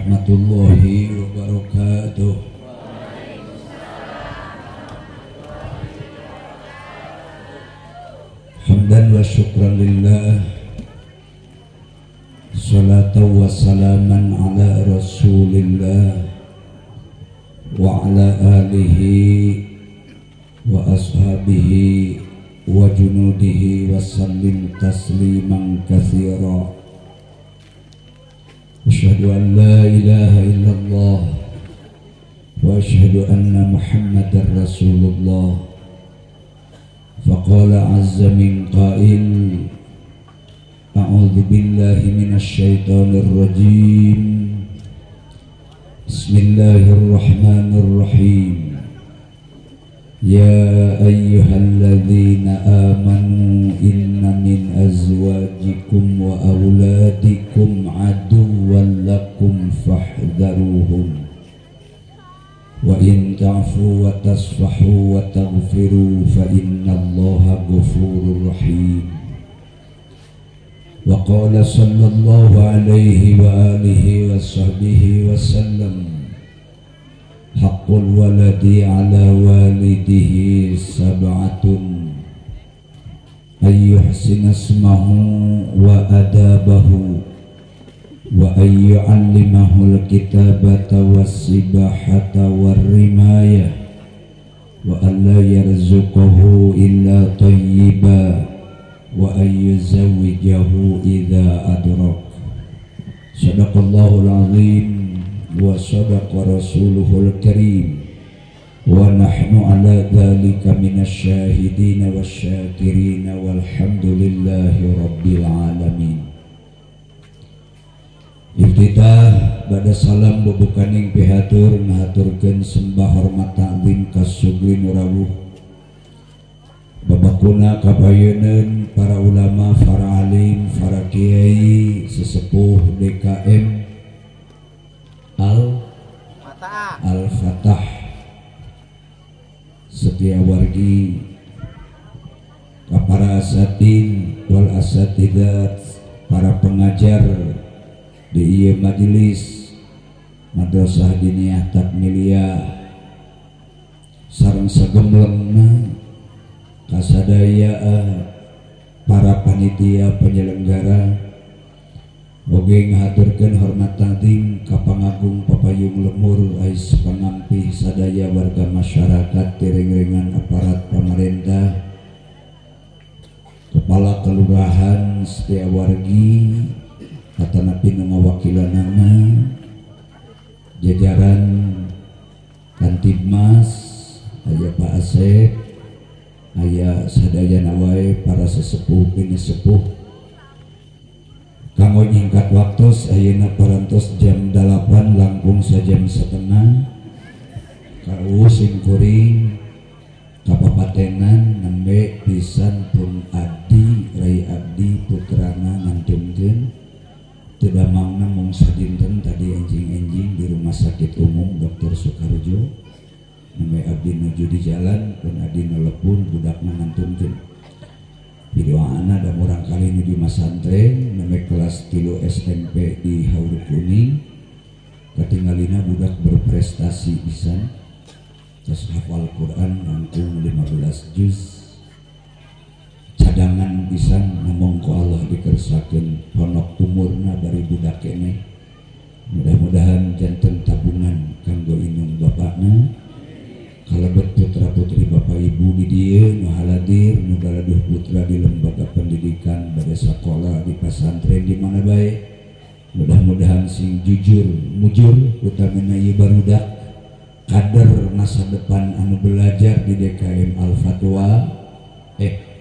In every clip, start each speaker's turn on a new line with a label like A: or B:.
A: warahmatullahi wabarakatuh. Hamdan wa syukran lillah, salatan wa salaman ala rasulillah wa ala alihi wa ashabihi wa junudihi wa sallim tasliman katsira. Asyhadu an la ilaha illallah wa asyhadu anna Muhammadar Rasulullah. Faqala azza min qail, a'udzu billahi minasy syaithanir rajim. Bismillahirrahmanirrahim. Ya ayyuhalladzina amanu inna min azwajikum wa auladikum aduwwan lakum fahdharuhum wa in ta'fu wa tasfahu wa taghfiru fa innallaha ghafurur rahim. Wa qala sallallahu alaihi wa alihi wa sahbihi wa sallam, haqqul waladi ala walidihi sab'atun, ayyuhsina ismahu wa adabahu wa ayyu'allimahu al-kitabata was-sibahata war-rimayah wa alla yarzuqahu illa tayyiba wa ayyuzawwijahu idza adrak. Shadaqallahul azim wa sadaqa rasuluhul karim wa nahnu ala dhalika minasy syahidin wasyakirin walhamdulillahi rabbil alamin. Iftitah bada salam bebukaning pihatur ngahaturkeun sembah hormat ta'zim ka sugli nurawuh babakuna kabayeuneun para ulama, para alim, para kiai, sesepuh DKM Al-Fatah, setia wargi, para asatidz wal asatidat, para pengajar di ieu majelis Madrasah Diniyah Takmiliyah sareng sagemlengna kasadaya para panitia penyelenggara, oge ngahaturkeun hormat ta'zim ka pangagung papayung lemur ais pangampih sadaya warga masyarakat tiring-ringan aparat pemerintah, kepala kelurahan, setia wargi, atanapi nu ngawakilanana, jajaran Kantibmas, aya Pak Asep, aya sadayana wae para sesepuh bini sepuh. Kanggo nyingkat waktos ayeuna parantos jam 8 langkung sajam setengah. Kau sing kuring kapapatenan nembe pisan pun Adi Rai Abdi putrana ngantungkeun teu damangna mung sadinten tadi enjing-enjing di Rumah Sakit Umum Dr. Soekarjo. Nembe abdi nuju di jalan pun Adi nelepon budakna ngantungkeun. Bidoana da murang kali ini di masantren nembe kelas 3 SMP di Hauru Kuning. Katinggalina budak berprestasi pisan, terus hafal Quran langkung 15 juz, cadangan pisan ngomong ku Allah dikersakeun honok tumurna dari budak keneh. Mudah-mudahan janten tabungan kanggo inung bapakna, kalebet putra putri bapak ibu di dieu nu haladir, nu galaduh putra di lembaga pendidikan bade sakola di pasantren di mana bae. Mudah-mudahan sing jujur mujur utamina ieu barudak kader masa depan anu belajar di DKM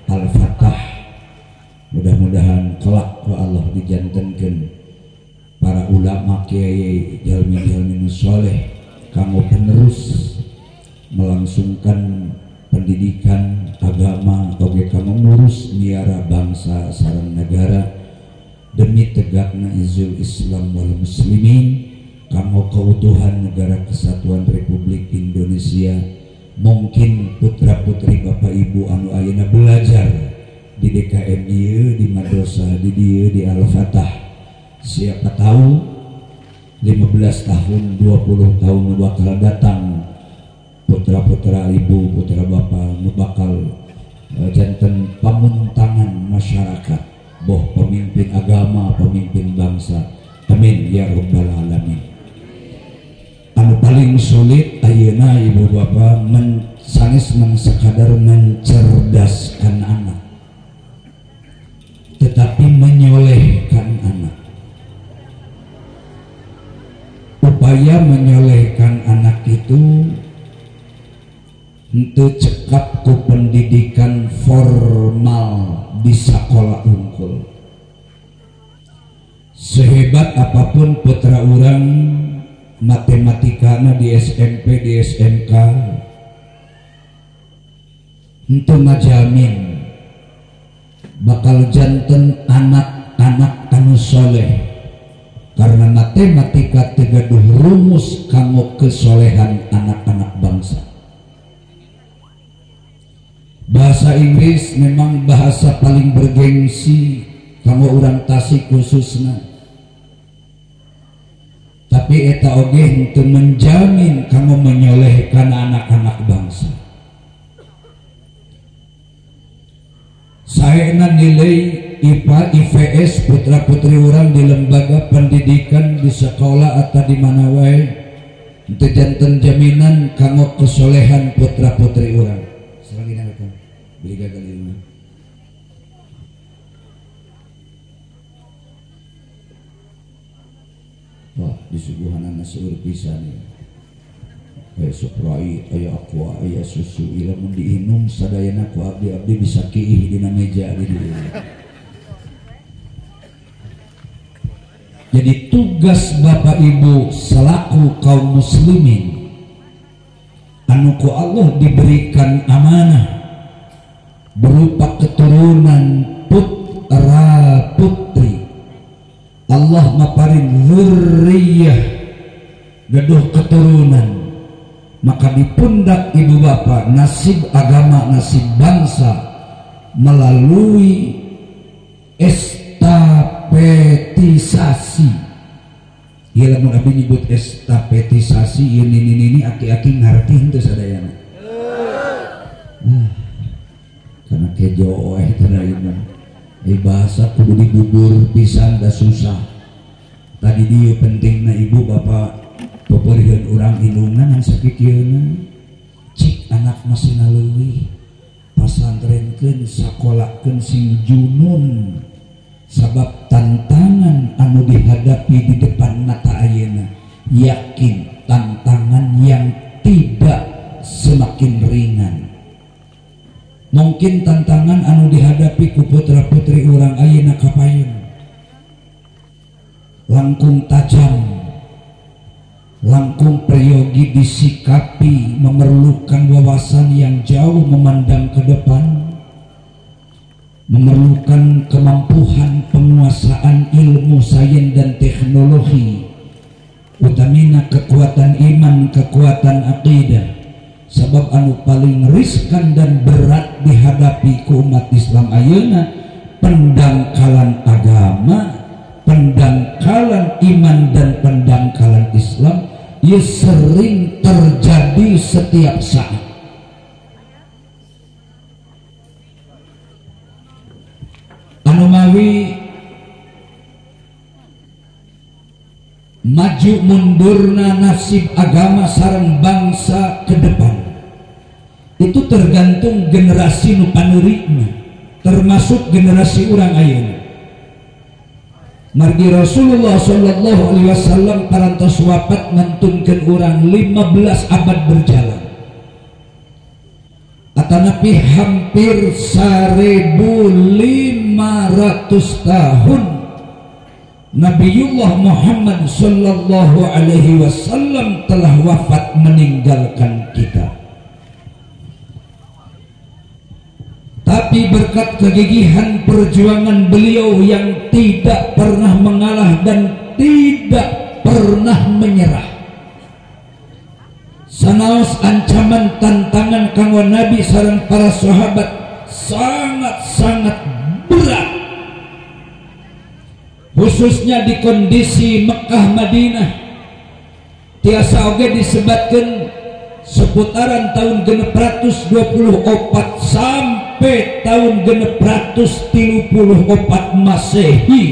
A: Al-Fatah. Mudah-mudahan kelak ku Allah dijantenkeun para ulama kiai jalmi-jalmi nu saleh kanggo penerus melangsungkan pendidikan agama oge ka mengurus miara bangsa sareng negara demi tegakna izul Islam wal muslimin kanggo keutuhan negara kesatuan Republik Indonesia. Mungkin putra-putri bapak ibu anu ayeuna belajar di DKM ieu, di madrasah di dieu di Al-Fatah, siapa tahu 15 15 tahun 20 tahun bakal datang putra-putra ibu, putra bapak bakal janten pamuntangan masyarakat, boh pemimpin agama, pemimpin bangsa. Amin ya rabbal alamin. Anu paling sulit ayeuna ibu bapak sanes sekadar mencerdaskan anak, tetapi menyolehkan anak. Upaya menyolehkan anak itu untuk cekap ku pendidikan formal di sekolah unggul. Sehebat apapun putra orang matematikana di SMP, di SMK, itu ngajamin bakal janten anak-anak anu soleh, karena matematika tegaduh rumus kanggo kesolehan anak-anak bangsa. Bahasa Inggris memang bahasa paling bergengsi kanggo urang Tasik khususnya, tapi eta oge henteu menjamin kanggo menyolehkan anak-anak bangsa. Saena nilai IPA, IPS putra-putri orang di lembaga pendidikan di sekolah atau di mana wae henteu janten jaminan kanggo kesolehan putra-putri orang. Salagina kan beli gagal ilmu. Wah, disuguhanan seueur pisan ya. Aya Sprite, aya aqua, aya susu, lamun diinum sadayana ku abdi bisa kiih dina meja di dieu. Jadi tugas Bapak Ibu selaku kaum muslimin anu ku Allah diberikan amanah berupa keturunan putra putri, Allah maparin dzurriyyah gaduh keturunan, maka di pundak ibu bapak nasib agama, nasib bangsa melalui estapetisasi. Ya lamun abdi nyebut estapetisasi ini aki-aki ngarti henteu sadayana. Karena kejo itu lainnya. Bahasa kudu dibubur pisan da susah. Tadi dia pentingna ibu bapak pepeureun urang indungan yang sakitieuna. Cik anak masih leuwih pasantrenkeun sakolahkeun sing junun, sabab tantangan anu dihadapi di depan mata ayeuna yakin tantangan yang tidak semakin ringan. Mungkin tantangan anu dihadapi ku putra putri urang ayeuna kapayun langkung tajam, langkung prayogi disikapi, memerlukan wawasan yang jauh memandang ke depan, memerlukan kemampuan penguasaan ilmu sains dan teknologi, utamina kekuatan iman, kekuatan akidah. Sebab anu paling riskan dan berat dihadapi ku umat Islam ayeuna pendangkalan agama, pendangkalan iman dan pendangkalan Islam, ia sering terjadi setiap saat. Anu mawi maju mundurna nasib agama sareng bangsa ke depan itu tergantung generasi nu paneurina, termasuk generasi urang ayeuna. Margi Rasulullah sallallahu alaihi wasallam parantos wafat ngantunkeun urang 15 abad berjalan. Atanapi hampir 1500 tahun Nabiullah Muhammad sallallahu alaihi wasallam telah wafat meninggalkan kita. Tapi berkat kegigihan perjuangan beliau yang tidak pernah mengalah dan tidak pernah menyerah, sanaos ancaman tantangan kanggo Nabi sareng para sahabat sangat-sangat berat, khususnya di kondisi Mekah Madinah tiasa oge disebatkan seputaran tahun 624 sampai tahun 634 Masehi.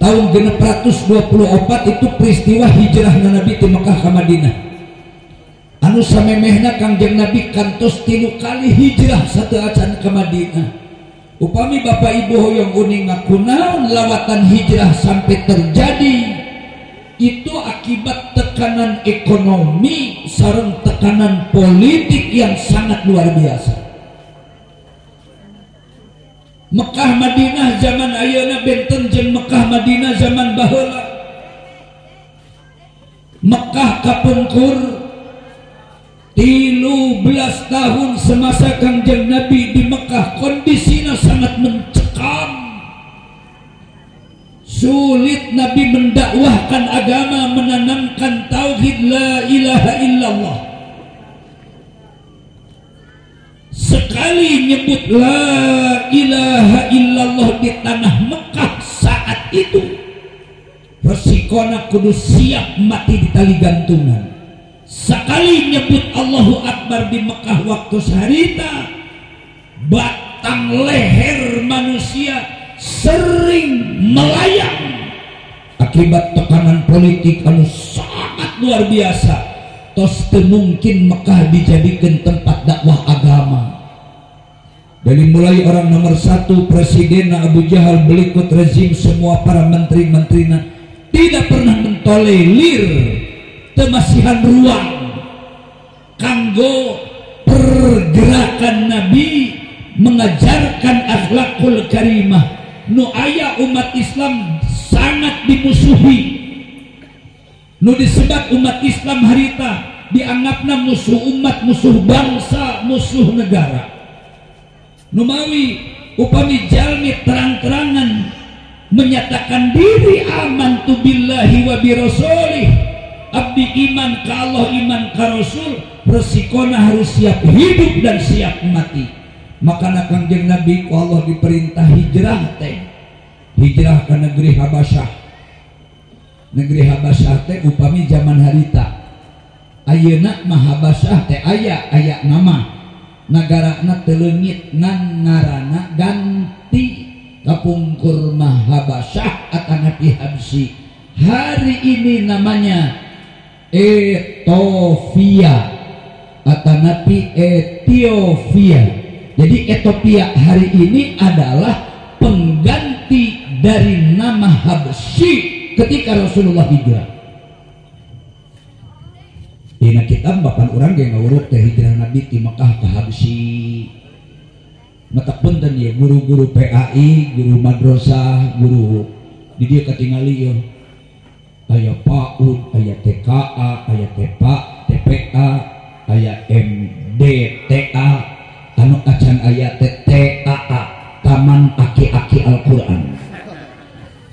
A: Tahun 624 itu peristiwa hijrah Nabi di Mekah ke Madinah. Anu samemehna Kangjeng Nabi kantos 3 kali hijrah satu acan ke Madinah. Upami bapak ibu hoyong uning ngakunaon lawatan hijrah sampai terjadi, itu akibat tekanan ekonomi sareng tekanan politik yang sangat luar biasa. Mekah Madinah zaman ayeuna benten jeung Mekah Madinah zaman baheula. Mekah kapungkur 13 tahun semasa Kangjeng Nabi di Mekah, kondisinya sangat mencekam. Sulit Nabi mendakwahkan agama, menanamkan tauhid la ilaha illallah. Sekali nyebut la ilaha illallah di tanah Mekah saat itu, resikona kudu siap mati di tali gantungan. Sekali nyebut Allahu Akbar di Mekah waktu saharita, batang leher manusia sering melayang akibat tekanan politik anu sangat luar biasa. Tos teu mungkin Mekah dijadikan tempat dakwah agama. Dari mulai orang nomor 1 Presiden Abu Jahal berikut rezim semua para menteri-menterinya tidak pernah mentolerir temasihan ruang kanggo pergerakan Nabi mengajarkan akhlakul karimah nu aya umat Islam sangat dimusuhi, nu disebat umat Islam harita dianggapna musuh umat, musuh bangsa, musuh negara. Numawi upami jalmi terang-terangan menyatakan diri amantu billahi wa birasulih, abdi iman ka Allah, iman ka Rasul, resikona harus siap hidup dan siap mati. Makana Kangjeng Nabi ku Allah diperintah hijrah teh, hijrah ke negeri Habasyah. Negeri Habasyah teh upami zaman harita ayeuna mah Habasyah teh aya nama nagarana teu leungit ngan ngaranna ganti kapungkur mah Habasyah atanapi Habsyi. Hari ini namanya Ethiopia atanapi Ethiopia. Jadi Ethiopia hari ini adalah pengganti dari nama Habsyi ketika Rasulullah hijrah. Dina kitab bapan urang ge ngawuruk teh hijrah Nabi ti Mekah ka Habsyi. Mata punten ya guru-guru PAI, guru madrasah, guru di dia katingali ya. Aya PAUD, aya TKA, aya TPA, aya MDTA, anu acan aya TTAA, Taman Aki-Aki Al-Quran,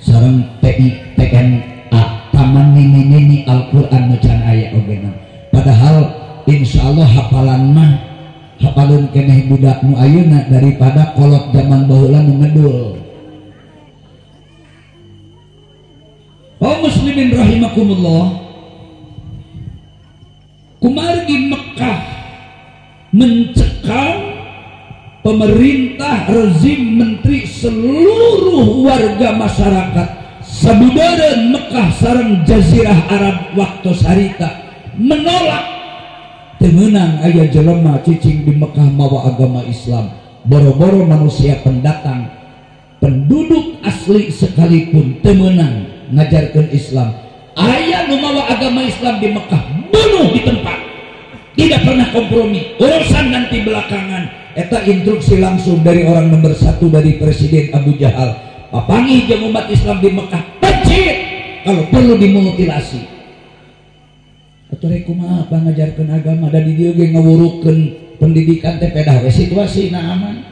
A: sareng TITNA, Taman Nini-Nini Al-Quran nucan aya ogena. Padahal insya Allah hafalan mah hafalun keneh budak nu ayeuna daripada kolot zaman baheula nu ngedul. Oh muslimin rahimakumullah, kumargi Mekah mencekam pemerintah, rezim, menteri, seluruh warga masyarakat sabudaran Mekah sareng Jazirah Arab waktu sarita menolak temenang aya jelema cicing di Mekah mawa agama Islam. Boro-boro manusia pendatang, penduduk asli sekalipun temenang ngajarkan Islam. Aya nu mawa agama Islam di Mekah bunuh di tempat, tidak pernah kompromi, urusan nanti belakangan. Eta instruksi langsung dari orang nomor 1 dari Presiden Abu Jahal. Papangi jeung umat Islam di Mekah, pencit kalau perlu dimutilasi. Atuh rek kumaha ngajarkeun agama dan di dieu ge ngawurukeun pendidikan teh pedah we situasina aman.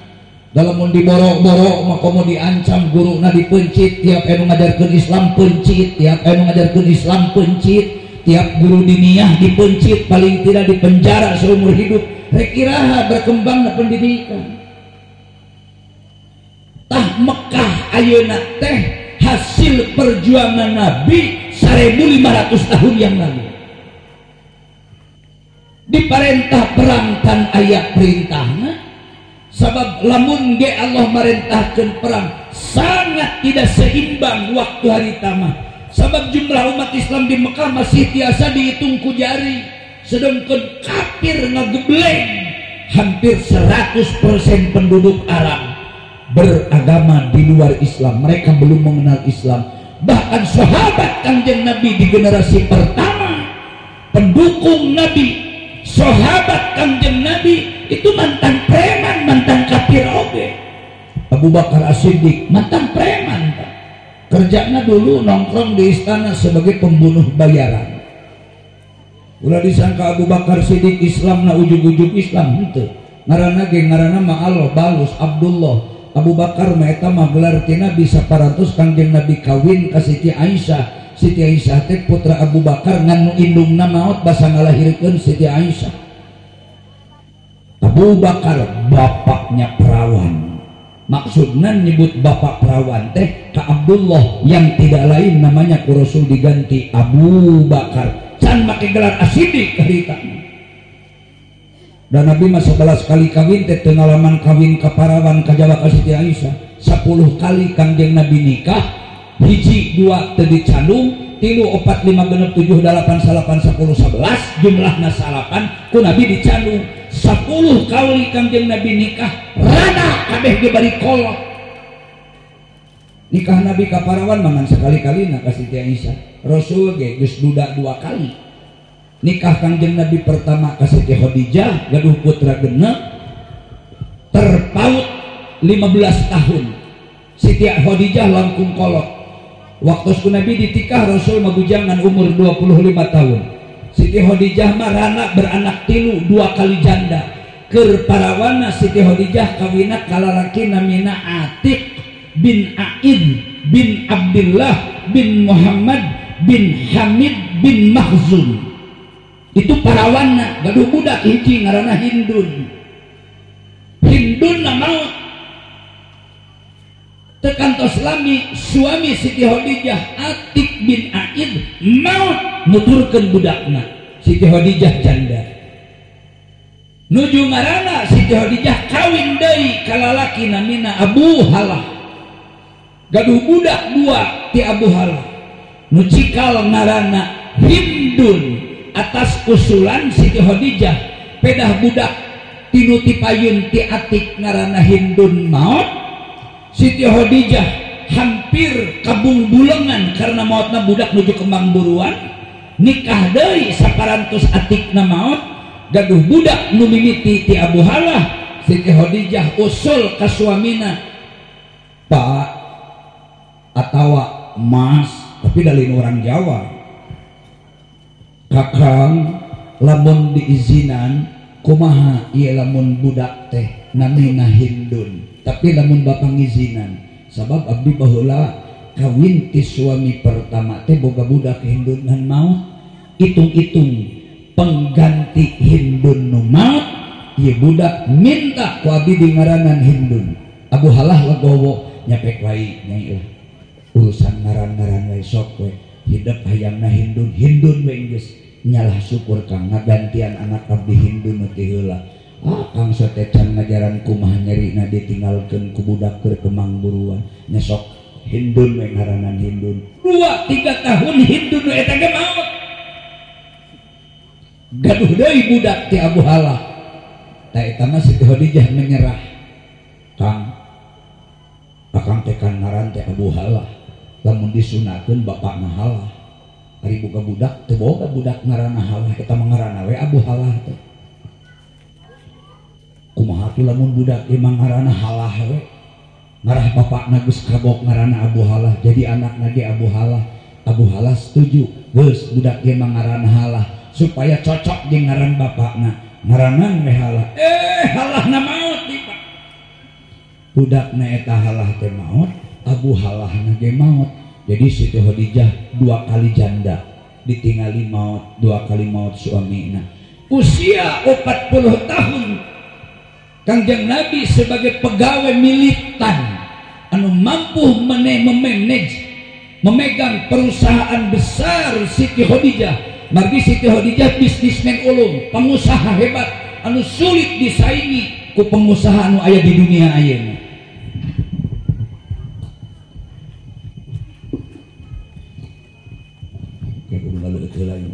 A: Dalam mun diborok-borok maka mau diancam, guruna dipencit, tiap anu ngajarkeun Islam pencit, tiap anu ngajarkeun Islam pencit, tiap guru diniyah dipencit, paling tidak dipenjara seumur hidup. Rek iraha berkembangna pendidikan. Tah Mekah ayeuna teh hasil perjuangan Nabi 1500 tahun yang lalu. diperintah perang kan aya perintahna. Sabab lamun ge Allah merintahkan perang sangat tidak seimbang waktu hari tamah. Sabab jumlah umat Islam di Mekah masih tiasa dihitung ku jari, sedangkan kafir ngagebleng hampir 100% penduduk Arab beragama di luar Islam. Mereka belum mengenal Islam. Bahkan sahabat Kanjeng Nabi di generasi pertama, pendukung Nabi, sahabat Kanjeng Nabi itu mantan preman, mantan kafir oge. Abu Bakar As-Siddiq mantan preman, Pak. Kerjanya dulu nongkrong di istana sebagai pembunuh bayaran. Ulah disangka Abu Bakar Siddiq Islam na ujug-ujug Islam henteu. Ngaranna mah Allah balus Abdullah. Abu Bakar mah eta mah gelar ti Nabi saparantos Kanjeng Nabi kawin ka Siti Aisyah. Siti Aisyah teh putra Abu Bakar ngan nu indungna maot basa ngalahirkeun Siti Aisyah. Abu Bakar bapaknya perawan. Maksudnya nyebut bapak perawan teh ka Abdullah yang tidak lain namanya ku Rasul diganti Abu Bakar. Can make gelar As-Siddiq karitana. Dan Nabi mah 11 kali kawin teh teu ngalaman kawin ka parawan ka Jawa ka Siti Aisyah. 10 kali Kanjeng Nabi nikah, hiji 2 teu dicanung, 3 4 5 6 7 8 9 10 11 jumlahna salapan ku Nabi dicanung. 10 kali Kanjeng Nabi nikah rana kabeh ge bari kolot. Nikah Nabi ka parawan mangan sekali-kalina ka Siti Aisyah. Rasul ge geus duda 2 kali. Nikah Kanjeng Nabi pertama ka Siti Khadijah gaduh putra genep terpaut 15 tahun. Siti Khadijah langkung kolot. Waktu Nabi ditikah Rasul mabujangan umur 25 tahun. Siti Khadijah marana beranak 3 2 kali janda. Keur parawana Siti Khadijah kawina kalalaki namina Atiq bin Aid bin Abdullah bin Muhammad bin Hamid bin Makhzum. Itu parawanna gaduh budak hiji ngaranna Hindun. Hindun na maut tekantos lami suami Siti Khadijah Atiq bin Aid maut nuturkeun budakna. Siti Khadijah janda. Nuju ngaranna Siti Khadijah kawin deui ka lalaki namina Abu Halah. Gaduh budak 2 ti Abu Halah. Nu cikal ngaranna Hindun. Atas usulan Siti Khadijah pedah budak tinu ti payun ti Atiq ngaranna Hindun maut. Siti Khadijah hampir kabungbulengan karena mautna budak nuju kembang buruan. Nikah deui saparantos Atiqna maut. Gaduh budak nu mimiti ti Abu Halah. Siti Khadijah usul ka suamina, Pak atawa Mas, tapi dalin orang Jawa. Kakang lamun diizinan kumaha ieu lamun budak teh namina Hindun, tapi lamun bapak ngizinan sabab abdi baheula kawin ti suami pertama teh boga budak Hindunan maut. Itung-itung pengganti Hindun nu maut ieu budak minta ku abdi di ngaranan Hindun. Abu Halah legowo nyapek wae nyai urusan ngaran-ngaran wae sok we hidup hayangna Hindun we geus nyalah syukur Kang ngagantian anak abdi Hindun teh heula. Kang sote can ngajaran kumaha nyarina ditinggalkeun ku budak keur kemang buruan nya sok Hindun we ngaranan Hindun. 2-3 tahun Hindun we eta ge maot. Gaduh deui budak ti Abu Halah. Tah eta mah Siti Khadijah menyerah. Kang akang teh kan ngaran teh Abu Halah. Lamun disunatkeun bapakna Halah. Ari boga budak teu boga budak ngaranna Halah eta mah ngaranna we Abu Halah teh. Kumaha tuh lamun budak emang ngaranna Halah we. Ngarah bapakna geus kabok ngaranna Abu Halah jadi anakna ge Abu Halah. Abu Halah setuju geus budak ge emang ngaranna Halah supaya cocok jeung ngaran bapakna. Ngaranan we Halah. Halahna maot di Pak. Budakna eta Halah teh maot, Abu Halahna ge maot. Jadi Siti Khadijah 2 kali janda, ditingali maut 2 kali maut suamina. Usia 40 tahun Kanjeng Nabi sebagai pegawai militan anu mampu memanage memegang perusahaan besar Siti Khadijah margi Siti Khadijah bisnismen ulung, pengusaha hebat anu sulit disaingi ku pengusaha anu aya di dunia ayeuna. Kudu ngalu teu lain.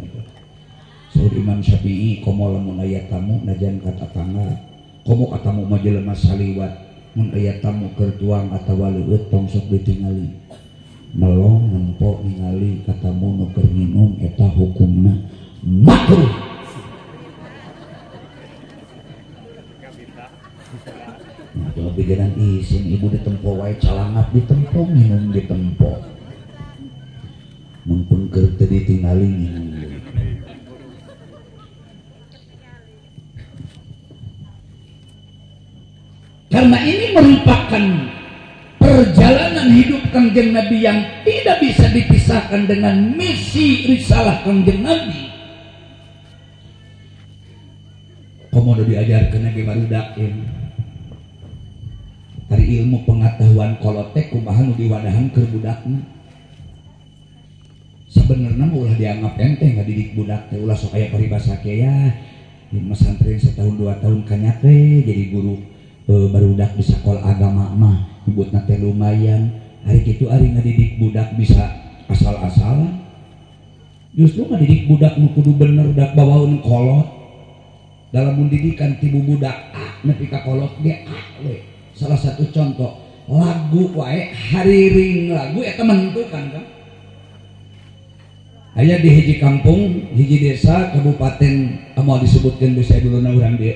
A: Saur Imam Syafi'i komo lamun aya tamu najan ka tatangga, komo ka tamu mah jelema saliwat, mun aya tamu keur tuang atawa leueut tong sok ditingali. Melong nempo ningali ka tamu nu keur nginum eta hukumna makruh. Nah, kalau bikinan isin ibu ditempo wae calangat ditempo, minum ditempo. Mumpun keur teu ditingali nginum. Karena ini merupakan perjalanan hidup Kangjeng Nabi yang tidak bisa dipisahkan dengan misi risalah Kangjeng Nabi. Komodo diajarkeun ge barudakeun. Ari ilmu pengetahuan kolotek kumaha nu diwadahan keur budakna. Sabenerna mah ulah dianggap enteng ngadidik budak teh, ulah sok aya paribasa ke ya. Di pesantren setahun 2 tahun kanya teh jadi guru barudak di sekolah agama mah ibutna teh lumayan. Hari kitu ari ngadidik budak bisa asal-asalan. Justru ngadidik budak nu kudu bener dak bawaun kolot. Dalam pendidikan tibu budak nepi ka kolot ge we. Salah satu contoh lagu wae hariring lagu eta menentukan kan. Aya di hiji kampung, hiji desa, kabupaten amo disebutkeun geus duluna urang dieu.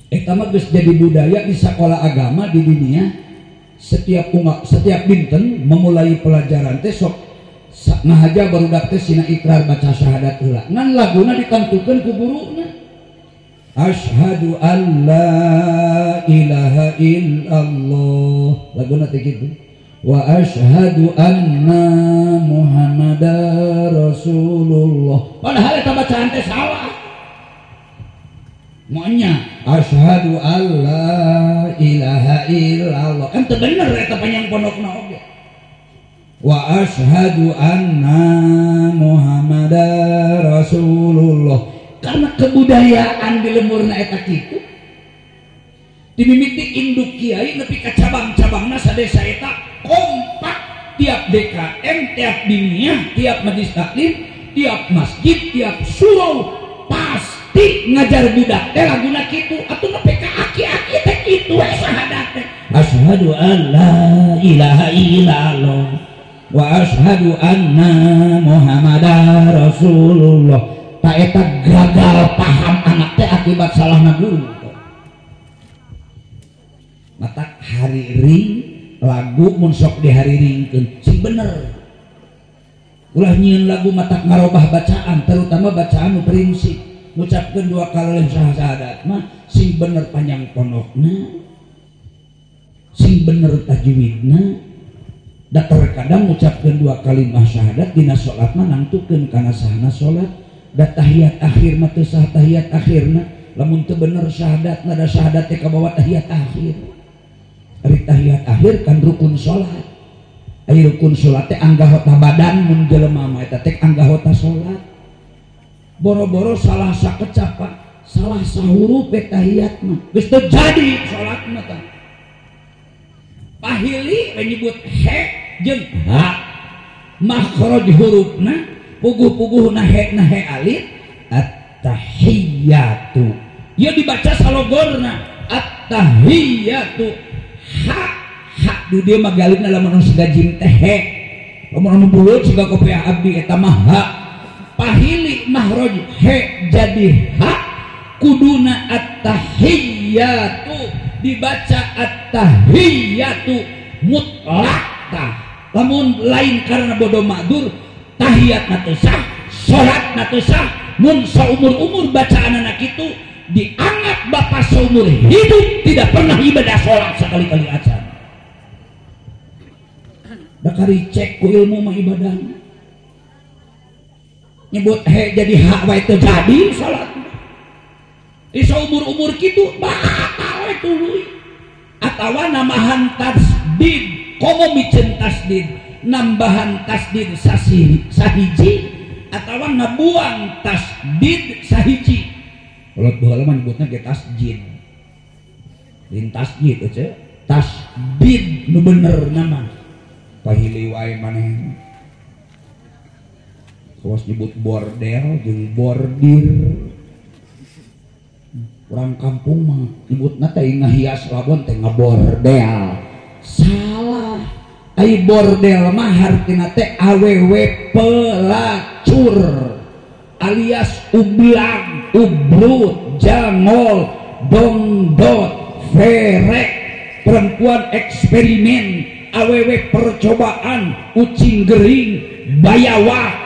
A: Eta mah geus jadi budaya di sekolah agama di dunia. Setiap dinten memulai pelajaran teh sok ngahaja barudak teh sina ikrar baca syahadat heula. Ngan laguna ditantukeun ku guruna. Asyhadu an la ilaha illallah. Laguna teh kitu. Wa asyhadu anna Muhammadar Rasulullah. Padahal eta bacaan teh salah. Monya asyhadu alla ilaha illallah. Kan teu bener eta panjang pondokna oge. Wa asyhadu anna Muhammadar Rasulullah. Karena kebudayaan di lemurna eta kitu. Dimimiti induk kiai nepi ka cabang-cabangna sadesa eta kompak tiap DKM, tiap diniyah, tiap majelis taklim, tiap masjid, tiap surau pasti ngajar budak teh laguna kitu atuh nepi ka aki-aki teh kitu we syahadat teh. Asyhadu an la ilaha illallah wa asyhadu anna Muhammadar Rasulullah. Tak eta gagal paham anak teh akibat salahna guru. Mata hari ring lagu mun sok dihariringkeun sing bener. Ulah nyieun lagu mata ngarobah bacaan, terutama bacaan nu prinsip. Ngucapkeun 2 kali syahadat mah sing bener panjang pondokna, sing bener tajwidna. Da terkadang ngucapkeun 2 kalimat syahadat dina salat mah nangtukeun kana sahana salat. Da tahiyat akhir mah teu sah tahiyat akhirna. Lamun teu bener syahadatna da syahadat teh kabawa tahiyat akhir. Ari tahiyat akhir kan rukun salat. Aya rukun salat teh anggahota badan mun jelema mah eta teh anggahota salat. Boro-boro salah sakecap Pak, salah sahuruf tahiyat mah geus teu jadi salat mah tah. Pahili menyebut he jeung ha. Makhraj hurufna puguh-puguhna he alif at-tahiyyatu. Ieu dibaca salogorna at-tahiyyatu. Ha di dieu mah galibna lamun siga jim teh he. Lamun anu buleut siga kopiah abdi eta mah ha. Pahili mahraj he jadi ha kuduna at-tahiyyatu dibaca at-tahiyyatu mutlaq tah. Lamun lain karena bodo madur tahiyat teu sah, salat teu sah, mun saumur-umur bacaan anak itu dianggap bapak seumur hidup tidak pernah ibadah salat sekali-kali acan. Da kari cek ku ilmu mah ibadah. Nyebut he jadi hak wae teu jadi salat. Di saumur-umur kitu batal we tuluy. Atawa namahan tasdid, komo micen tasdid. Nambahan tasdid sahiji atawa ngabuang tasdid sahiji. Kalau baheula mah nyebutna ge tasjid. Lain tasjid teh tasdid nu bener nama. Pahili wae maneh. Kawas nyebut bordel jeung bordir. Orang kampung mah nyebutna teh ngahias labon teh ngabordel. Salah. Ai bordel mah hartina teh awewe pelacur alias ublang, ubrut, jangol, dongdot, ferek, perempuan eksperimen, awewe percobaan, ucing gering, bayawak,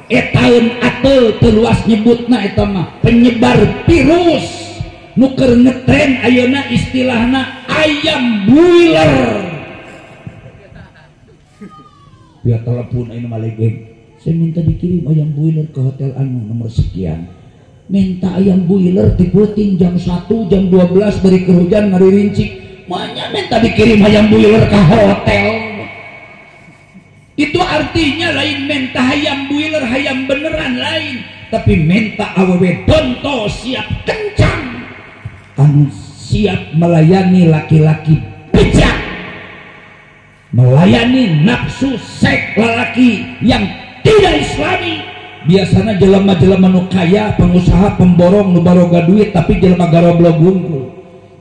A: etaun atel teluas nyebutna eta mah penyebar virus. Nuker ngetren ayeuna istilahna ayam boiler. Via telepon ayeuna malegeng. Saya minta dikirim ayam boiler ke hotel anu nomor sekian. Minta ayam boiler diputing jam 1, jam 12 beri kehujan ngari rincik. Manya minta dikirim ayam boiler ke hotel. Itu artinya lain minta ayam boiler, ayam beneran lain. Tapi minta awewe donto siap kencang. Anu siap melayani laki-laki bijak, melayani nafsu seks lelaki yang tidak islami. Biasanya jelema-jelema nu kaya, pengusaha, pemborong, nu baroga duit tapi jelema garoblog gungkul.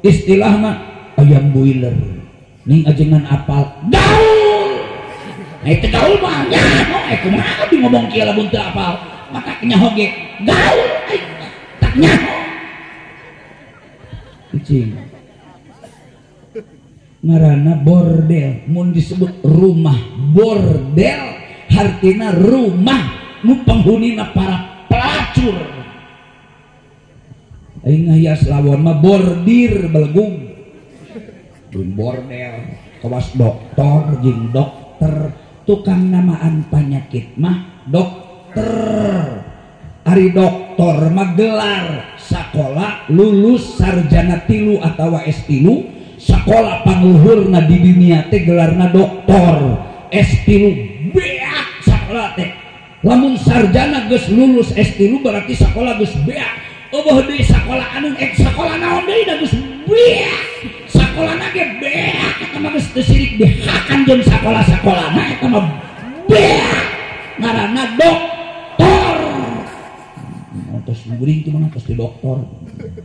A: Istilahna ayam boiler. Ning ajengan apal gaul. Itu gaul mah nyaho, kumaha di ngomong kieu lamun teu apal. Maka nyaho ge gaul tak nyaho. Cing ngaranna bordel. Mun disebut rumah bordel hartina rumah nu penghunina para pelacur. Aing ngahias lawon mah bordir belgung. Bordel kawas dokter jeung dokter, tukang namaan penyakit mah dokter. Ari doktor mah gelar sakola lulus sarjana 3 atawa S3, sakola pangluhurna di dunia teh gelarna doktor. S3 beak sakola teh. Lamun sarjana geus lulus S3 berarti sakola geus beak. Eueuh deui sakola anu sakola naon deui da geus beak. Sakolana ge beak eta mah geus teu sirik behakan jeung sakola-sakolana eta mah beak. Ngaranna doktor. Terus nguring itu mana terus di dokter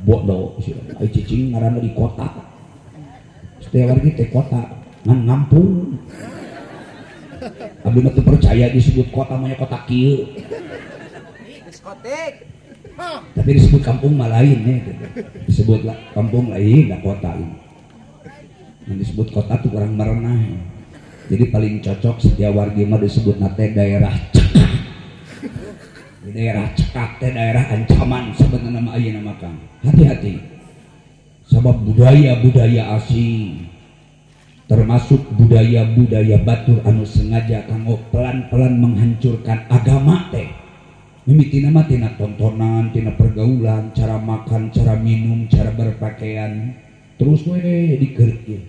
A: bodoh sih ai cicing ngaranna di kota setiap hari teh kota ngan ngampung abdi mah teu percaya disebut kota mah kota kieu diskotik tapi disebut kampung mah lain nih disebut kampung lain da kota ini yang disebut kota tuh kurang merenah jadi paling cocok setiap wargi mah disebut nate daerah daerah cekak teh daerah ancaman sebenarnya nama ayeuna mah Kang. Hati-hati. Sabab budaya-budaya asing termasuk budaya-budaya batur anu sengaja kanggo pelan-pelan menghancurkan agama teh. Mimitina mah tina tontonan, tina pergaulan, cara makan, cara minum, cara berpakaian. Terus we dikeureuh.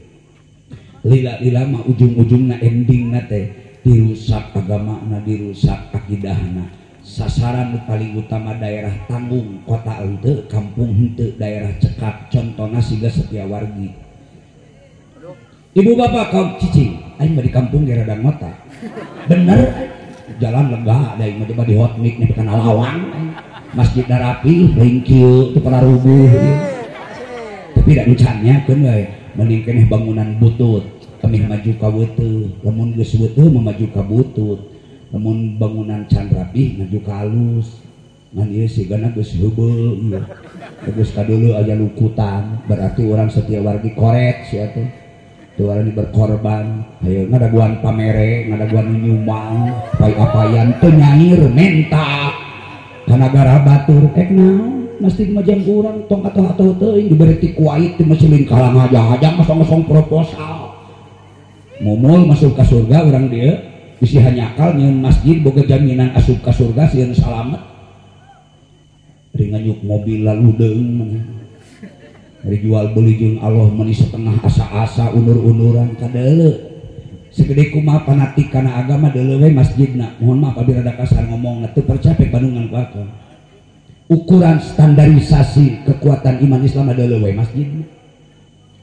A: Lila-lila mah ujung-ujungna endingna teh dirusak agamana, dirusak akidahna. Sasaran paling utama daerah tanggung, kota henteu, kampung henteu, daerah cekak, contohna siga Setiawargi. Ibu bapak kaum cicing, aing mah di kampung daerah Dangota. Bener, jalan lega, da aing mah di hotmik nya kana lawang, masjid rapi, lain kieu teu pernah rubuh. Tapi da dicanyakeun we, mending keneh bangunan butut, kemih maju ka weuteuh, lamun geus weuteuh maju ka butut. Namun bangunan can rapih maju ka halus ngan ieu sigana geus heubeul ieu geus kadulu aya lukutan berarti orang Setiawargi koret sia teh teu warani berkorban hayeuna ngadaguan pamere ngadaguan nyumbang pai-apayan teu nyair menta ka nagara batur naon mesti majang urang tong atuh-atuh teuing diberi ti kuait teh mesilin kalang hajang ngosong-ngosong proposal mumul masuk ka surga urang dieu bisi hanyakal nyeun masjid boga jaminan asup ka surga sieun salamet ring nganyuk mobil lalu deung dari jual beli jeung Allah meuni setengah asa-asa unur-unuran kadeuleu segede kumaha fanatik kana agama deuleu we masjidna. Mohon maaf abdi rada kasar ngomongna teu percaya Bandungan ku akal. Ukuran standarisasi kekuatan iman Islam deuleu we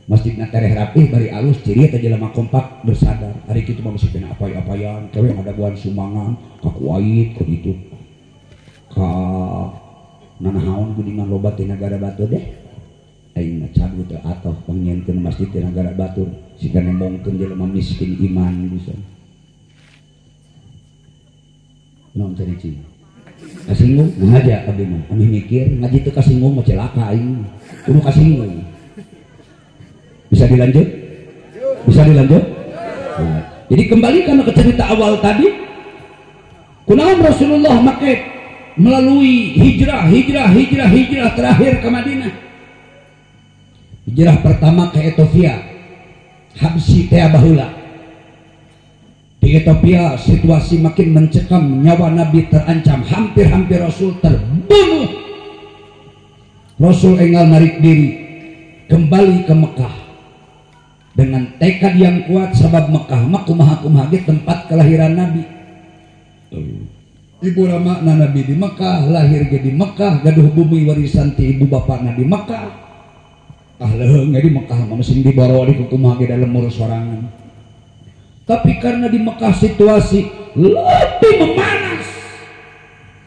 A: masjidna tereh rapih bari alus ciri eta jelema kompak bersadar hari kitu mah masih kena apay-apayan kewe ngadaguan sumbangan ka kuait ka ditu ka nanahaun geuningan loba ti Nagara Batur deh aing mah cabut teh atoh pangnyieunkeun masjid ti Nagara Batur sika nembongkeun jelema miskin iman bisa naon tadi cing kasinggung nah aja abdi mah anu mikir ngaji teu kasinggung mah celaka aing kudu kasinggung bisa dilanjut nah, jadi kembali karena ke cerita awal tadi kunaon Rasulullah make melalui hijrah terakhir ke Madinah. Hijrah pertama ke Ethiopia, Habsyi teh baheula. Di Ethiopia situasi makin mencekam, nyawa Nabi terancam, hampir-hampir Rasul terbunuh. Rasul enggal narik diri kembali ke Mekah dengan tekad yang kuat sebab Mekah kumaha ge tempat kelahiran Nabi. Ibu ramana Nabi di Mekah, lahir ge di Mekah, gaduh bumi warisan ti ibu bapakna di Mekah. Leheung di Mekah mah mesin diboro di kumaha ge dalam urus sorangan. Tapi karena di Mekah situasi lebih memanas,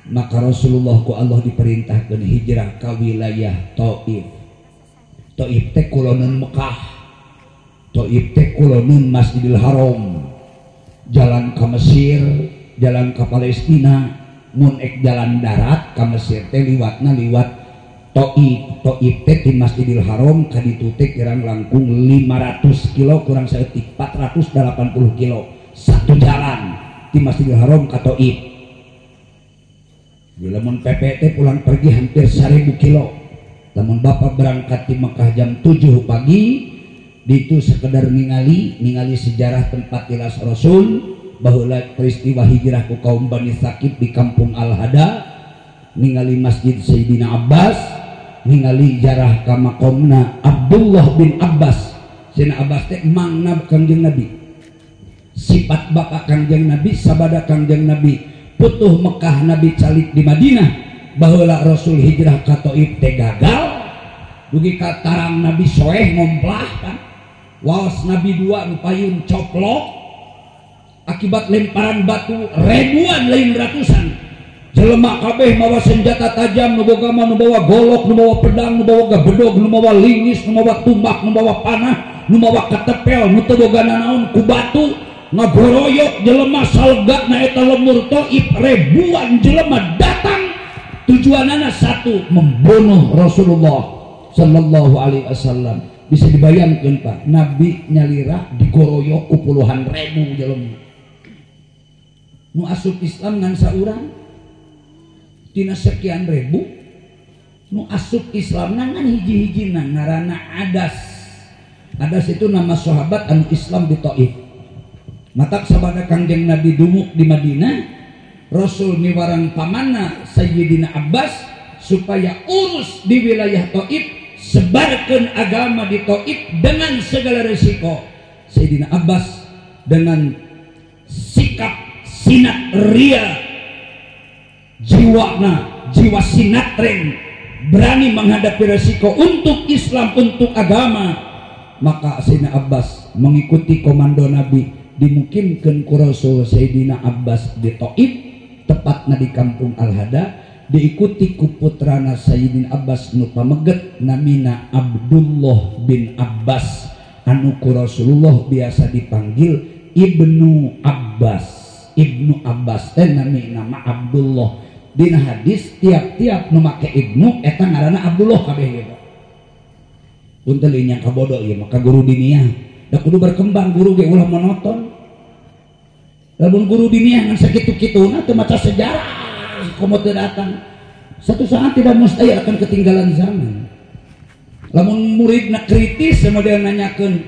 A: maka Rasulullah ku Allah diperintahkan hijrah ke wilayah Taif. Taif teh kuloneun Mekah. Taif teh kuloneun Masjidil Haram. Jalan ke Mesir, jalan ke Palestina, mun ek jalan darat ke Mesir teh liwatna liwat Taif. Taif teh di Masjidil Haram ka ditu teh kirang langkung 500 kilo kurang saeutik 480 kilo satu jalan di Masjidil Haram ka Taif. Bila mun PPT pulang pergi hampir 1000 kilo. Lamun bapak berangkat di Mekah jam 7 pagi, ditu sekedar ningali sejarah tempat tilas Rasul, baheula peristiwa hijrah ku kaum Bani Tsaqif di kampung Al-Hada, ningali Masjid Sayyidina Abbas, ningali jarah ka maqamna Abdullah bin Abbas. Sayyidina Abbas teh mangna Kangjeng Nabi. Sifat bapak Kangjeng Nabi sabada Kangjeng Nabi putuh Mekah Nabi calik di Madinah. Baheula Rasul hijrah ka Taif teh gagal, dugi ka tarang Nabi soeh ngomplah kan, waos Nabi dua payun coplok akibat lemparan batu ribuan lain ratusan jelema kabeh mawa senjata tajam, nu boga mah nu bawa golok, nu bawa pedang, nu bawa bedog, nu bawa lingis, nu bawa tumbak, nu bawa panah, nu bawa ketepel, nu teu boga nanaon ku batu ngagoroyok jelema salgatna eta lemur Taif. Ribuan jelema datang, tujuanana satu, membunuh Rasulullah sallallahu alaihi wasallam. Bisa dibayangkan Pak, Nabi nyalira digoroyok ku puluhan ribu jelema. Nu asup Islam ngan saurang tina sekian ribu, nu asup Islam ngan hiji-hijina ngaranna Adas. Adas itu nama sahabat anu Islam di Taif. Matak sabada Kangjeng Nabi dumuk di Madinah, Rasul miwarang pamanna Sayyidina Abbas supaya urus di wilayah Taif, sebarkan agama di Taif dengan segala resiko. Sayyidina Abbas dengan sikap sinat ria, jiwa sinatren, berani menghadapi resiko untuk Islam, untuk agama, maka Sayyidina Abbas mengikuti komando Nabi, dimukimkeun ku Rasul Sayyidina Abbas di Taif, tepatna di kampung Al-Hada, diikuti ku putrana Sayyidina Abbas nu pameget namina Abdullah bin Abbas, anu ku Rasulullah biasa dipanggil Ibnu Abbas. Ibnu Abbas teh nama Abdullah. Dina hadis tiap-tiap nu make Ibnu eta ngaranna Abdullah kabeh gitu. Punten nya kabodo ieu maka guru diniyah da kudu berkembang, guru ge ulah monoton. Lamun guru diniyah ngan sakitu-kituna teu maca sejarah komo teu datang, satu saat tidak mustahil akan ketinggalan zaman. Lamun muridna kritis kemudian nanyakeun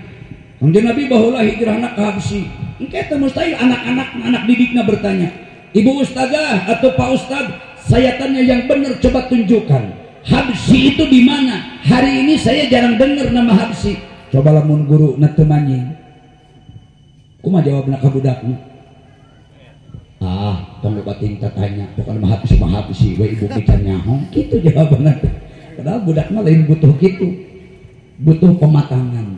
A: Kangjeng Nabi baheula hijrahna ka Habsyi, engke teh mustahil anak didikna bertanya, Ibu Ustazah atau Pak Ustaz, saya tanya yang benar, coba tunjukkan Habsyi itu di mana? Hari ini saya jarang dengar nama Habsyi. Coba lamun guru na teu manying. Kumaha jawabna ka budakna? Tong bating tanya, bukan mahap sih, we ibu bicara nyaho, gitu jawabannya. Padahal budakna lain butuh gitu, butuh pematangan.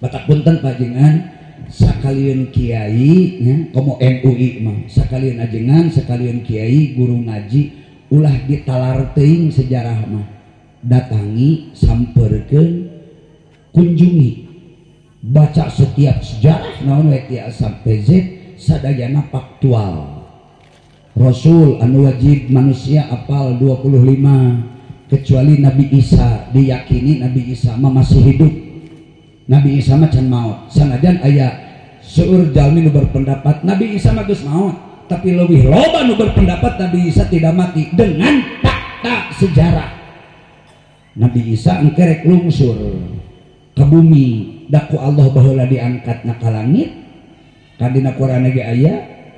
A: Batak punten pajengan, sakalian kiai, ya, komo MUI mah, sakalian ajengan, sakalian kiai, guru ngaji, ulah ditalar teuing sejarah mah, datangi, samperkeun, kunjungi, baca setiap sejarah, naon we ti A sampai Z, sadayana faktual. Rasul anu wajib manusia apal 25, kecuali Nabi Isa, diyakini Nabi Isa mah masih hidup. Nabi Isa mah can maot. Sanajan aya seueur jalmi nu berpendapat Nabi Isa mah geus maot, tapi leuwih loba nu berpendapat Nabi Isa tidak mati dengan fakta sejarah. Nabi Isa engkerek lungsur ke bumi, daku Allah baheula diangkatna ka langit. Kadina Qur'an ge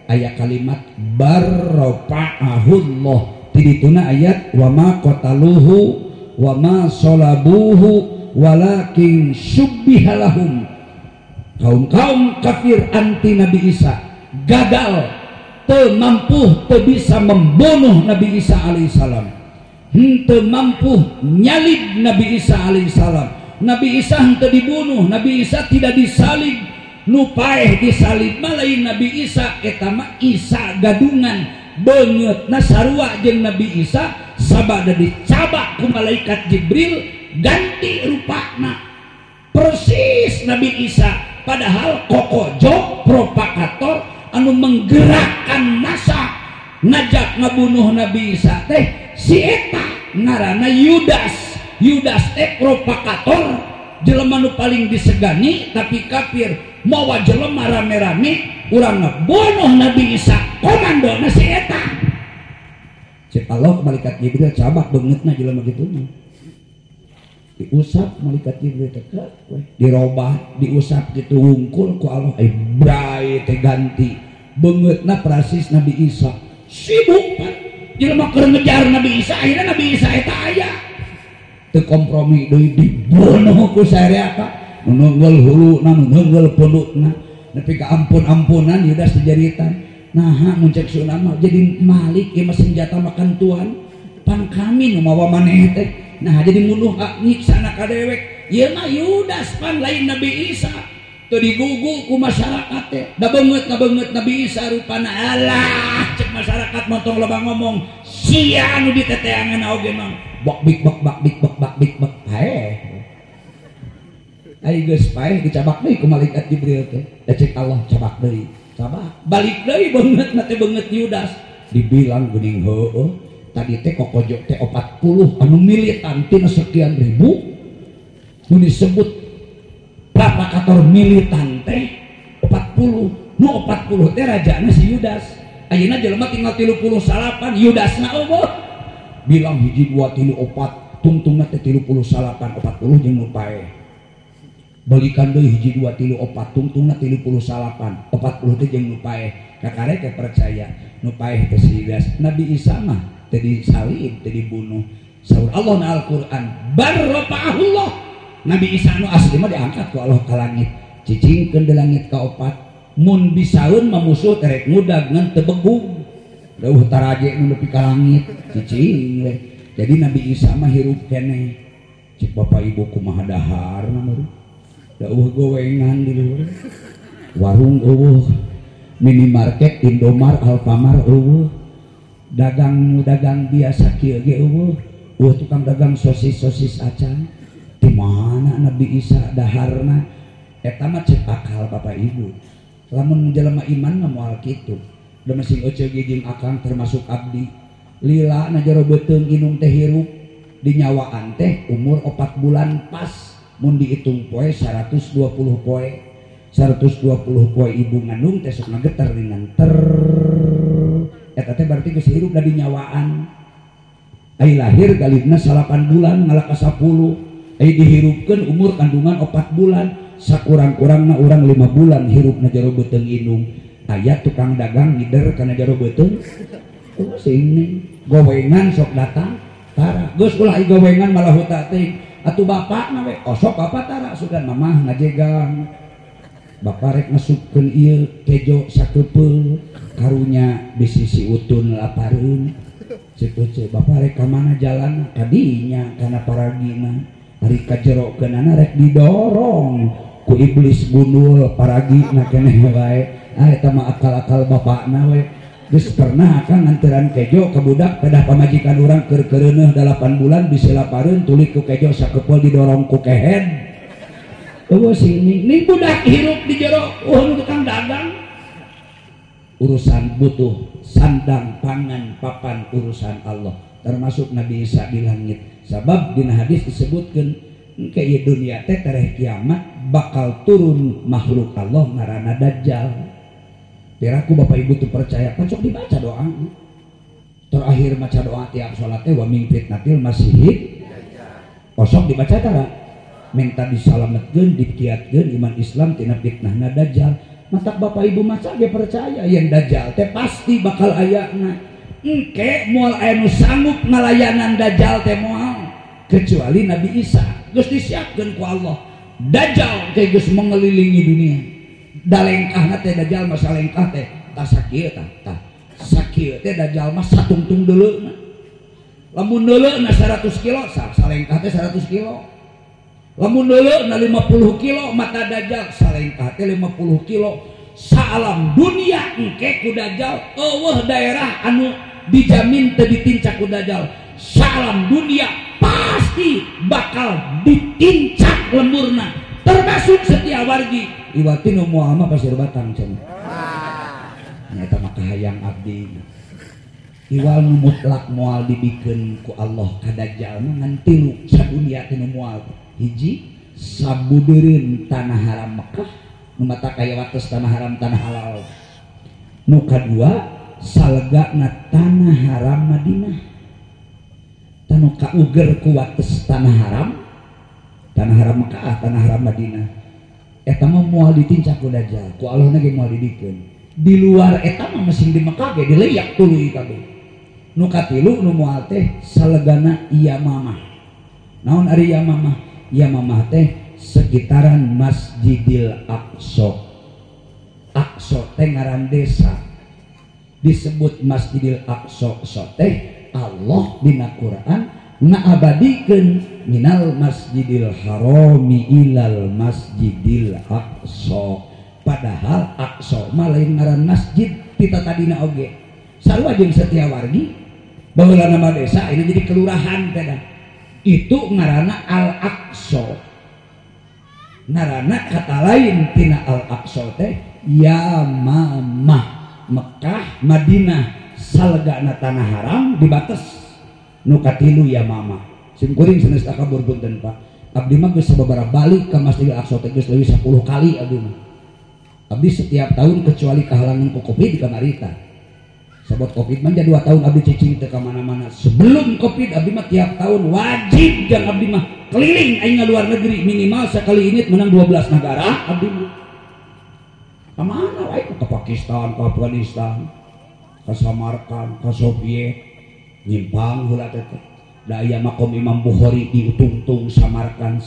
A: aya kalimat barrafa'ahullah, tidituna ayat wa ma qataluhu wa ma salabuhu walakin syubbihalahum. Kaum kafir anti Nabi Isa gagal, teu mampu, teu bisa membunuh Nabi Isa alaihissalam, teu mampu nyalib Nabi Isa alaihissalam. Nabi Isa henteu dibunuh, Nabi Isa tidak disalib, nu paeh disalib malain Nabi Isa eta mah Isa gadungan beungeutna sarua jeung Nabi Isa sabada dicabak ku malaikat Jibril ganti rupana persis Nabi Isa, padahal kokojo provokator anu menggerakkan massa ngajak ngabunuh Nabi Isa teh si eta ngaranna Yudas teh provokator, jelema nu paling disegani tapi kafir. Mawa jelema rame-rame urang ngabunuh Nabi Isa, komandona si eta. Cek Allah malaikat Jibril cabak beungeutna jelema kitu mah. Diusap malaikat Jibril teh dirobah, diusap kitu wungkul ku Allah, brai teh ganti. Beungeutna persis Nabi Isa. Sibuk kan jelema keur ngejar Nabi Isa, akhirna Nabi Isa eta aya. Teu kompromi deui dibunuh ku sareaka. Nunggul huluna, nunggul pundukna, nepi ka ampun-ampunan Yudas dijaritan. Nah, muncak sunama jadi malik ieu mah senjata makan tuan. Pan kami nu mawa maneh teh. Nah, jadi munuh nyiksana ka dewek. Ieu mah Yudas pan lain Nabi Isa. Teu digugu ku masyarakat teh. Da beungeut Nabi Isa rupana. Alah, cek masyarakat montong loba ngomong. Sia nu diteteangan oge mah. Bak bik hae. Ai geus paeh dicabak deui ku malaikat Jibril teh. Da cek Allah cabak deui. Cabak balik deui beungeutna teh beungeut Yudas. Dibilang geuning heueuh. Tadi teh kokojo teh 40 anu militan tina sekian ribu. Nu disebut provokator militan teh 40. Nu 40 teh rajana si Yudas. Ayeuna jelema tinggal 39, Yudasna eueuh. Bilang 1 2 3 4, tungtungna teh 39 40 jeung nu paeh. Balikan deui 1 2 3 4, tungtungna 39 40 teh jeung nu paeh. Kakarek teh percaya nu paeh teh si Yudas. Nabi Isa mah teu disalib, teu dibunuh. Saur Allah na Al-Qur'an, barrafa'ahullah. Nabi Isa nu asli mah diangkat ku Allah ka langit. Cicingkeun di langit ka 4. Mun bisaeun mah musuh terek ngudag ngan teu begung. Dawuh taraje nu nepi ka langit, cicing we. Jadi Nabi Isa mah hirup keneh. Cik Bapak Ibu kumaha daharna meureun. Dawuh gowengan di luar. Warung eueuh. Minimarket, Indomart, Alfamart eueuh. Dagang biasa kieu ge eueuh. Tukang dagang sosis acan. Di mana Nabi Isa daharna? Eta mah cek akal Bapak Ibu. Lamun jelema iman mah moal kitu. Da masing euceug jeung akang termasuk abdi. Lila na jero beuteung inung teh hirup di nyawaan teh umur 4 bulan pas. Mun dihitung poe 120 poe. 120 poe ibu ngandung teh sok ngageter ringan ter. Eta teh berarti geus hirup da di nyawaan. Ai lahir galibna 8 bulan ngalaka 10. Ai dihirupkeun umur kandungan 4 bulan. Sakurang-kurangna urang 5 bulan hirupna jero beuteung indung. Aya tukang dagang ngider kana jero beuteung. Sing gowengan sok datang. Tara, geus ulah gowengan malah huta teh. Atuh bapakna we, osok bapak tara sugan mamah ngajegang. Bapak rek ngasupkeun ieu kejo sakepeul karunya bisi si utun lapareun cepet bapak rek ka mana jalan kadinya kana paragina ari kajerokeunana rek didorong ku iblis gundul paragina keneh wae eta mah akal-akal bapakna we geus pernah akang nganteran kejo ka budak pedah pamajikan urang keur-keureuneuh 8 bulan bisi lapareun tuluy ku kejo sakepeul didorong ku kehed. Oh sini, ini budak hirup di jero, tukang dagang. Urusan butuh sandang, pangan, papan, urusan Allah. Termasuk Nabi Isa di langit. Sebab di hadis disebutkan, kayak dunia teh tareh kiamat bakal turun makhluk Allah ngaranna Dajjal. Piraku bapak ibu tuh percaya, pancok dibaca doa. Terakhir maca doa tiap sholat teh wa min fitnatil masihid. Kosong dibaca tara. Minta disalametkeun dikiatkeun iman Islam tina fitnahna Dajjal. Mata bapak ibu maca ge percaya yang Dajjal teh pasti bakal ayana. Engke moal aya nu sanggup ngalayanan Dajjal teh moal kecuali Nabi Isa. Geus disiapkeun ku Allah. Dajjal teh geus mengelilingi dunia. Dalengkahna teh Dajjal mah salengkah teh tah sakieu tah. Sakieu teh Dajjal mah satungtung deuleuna. Lamun deuleuna 100 kilo, salengkah teh 100 kilo. Lamun deuleuna 50 kilo mata Dajjal salengkah teh 50 kilo. Salam dunia engke ku Dajjal eueuh daerah anu dijamin teu ditincak ku Dajjal. Salam dunia pasti bakal ditincak lemurna termasuk Setiawargi. Iwati nu moal mah pasir batang cenah. Nyata mah kahayang abdi. Iwal nu mutlak moal dibikeun ku Allah ka Dajjal mah ngan tilu sadunia teh nu moal. Hiji sabudeureun tanah haram Mekah nu mata kaya wates tanah haram tanah halal. Nu kadua salegana tanah haram Madinah. Tanu kauger ku wates tanah haram Mekah tanah haram Madinah. Eta mah moal ditincak ku Dajjal ku Allah ge moal didikeun. Di luar eta mah mesin di Mekah ge dileyak tuluy kabeh. Nu katilu nu moal teh salegana Yamamah. Naon ari Yamamah? Yamamah teh sekitaran Masjidil Aqsa. Aqsa teh ngaran desa. Disebut Masjidil Aqsa teh Allah dina Quran ngaabadikeun minal Masjidil Harami ilal Masjidil Aqsa. Padahal Aqsa mah lain ngaran masjid pita tadina oge. Sarua jeung Setiawargi baheula nama desa ini jadi kelurahan teh. Itu ngaranna Al-Aqsa. Ngaranna kata lain tina Al-Aqsa teh Yamamah. Mekah, Madinah, salegana tanah haram dibates. Nu katilu Yamamah. Sim kuring sanes kabur punten Pak. Abdi mah geus sababaraha balik ka Masjidil Aqsa teh geus leuwih 10 kali abdi mah. Abdi setiap tahun kecuali kehalangan ku Covid di kamarita. Sabot Covid mah 2 tahun abdi cicing teu ka mana-mana. Sebelum Covid abdi mah tiap tahun wajib jang abdi mah keliling aing luar negeri minimal sekali ini menang 12 negara abdi mah. Ka mana wae ka Pakistan, ka Afghanistan, ka Samarkand, ka Soviet, nyimpang heula teh. Da aya makom Imam Bukhari di Utungtung Samarkand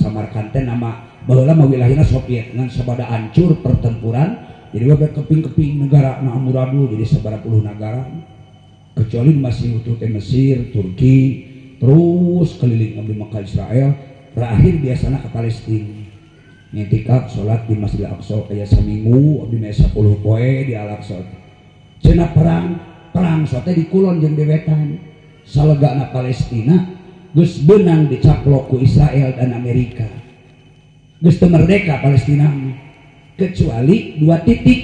A: teh nama baheula mah wilayahna Soviet ngan sabada hancur pertempuran. Jadi wabah keping-keping negara na amburadul jadi sabaraha puluh negara kecuali masih utuh teh Mesir, Turki, terus keliling abdi Makkah Israel, terakhir biasana ke Palestina. Ngetikaf salat di Masjidil Aqsa kaya saminggu abdi meh 10 poe di Al-Aqsa. Cenah perang sote di kulon jeung dewetan. Salegana Palestina geus beunang dicaplok ku Israel dan Amerika. Geus teu merdeka Palestina kecuali 2 titik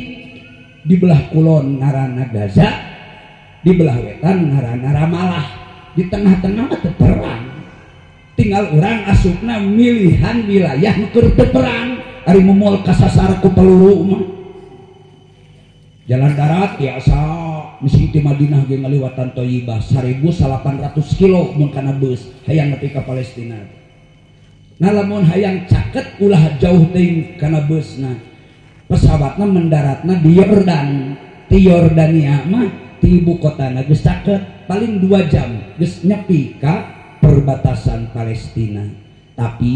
A: di belah kulon ngaranna Gaza, di belah wetan ngaranna Ramallah. Di tengah-tengah teu perang. Tinggal orang asupna milihan wilayah nu keur teu perang, ari moal kasasar ku peluru mah. Jalan darat biasa misi ti Madinah ge ngaliwatan Thayyibah 1800 kilo mun kana beus hayang nepi ka Palestina. Nah lamun hayang caket ulah jauh teuing kana beusna. Pesawatna mendaratna di Yordan. Ti Yordania mah ti ibu kotana geus caket paling 2 jam geus nyepi ka perbatasan Palestina. Tapi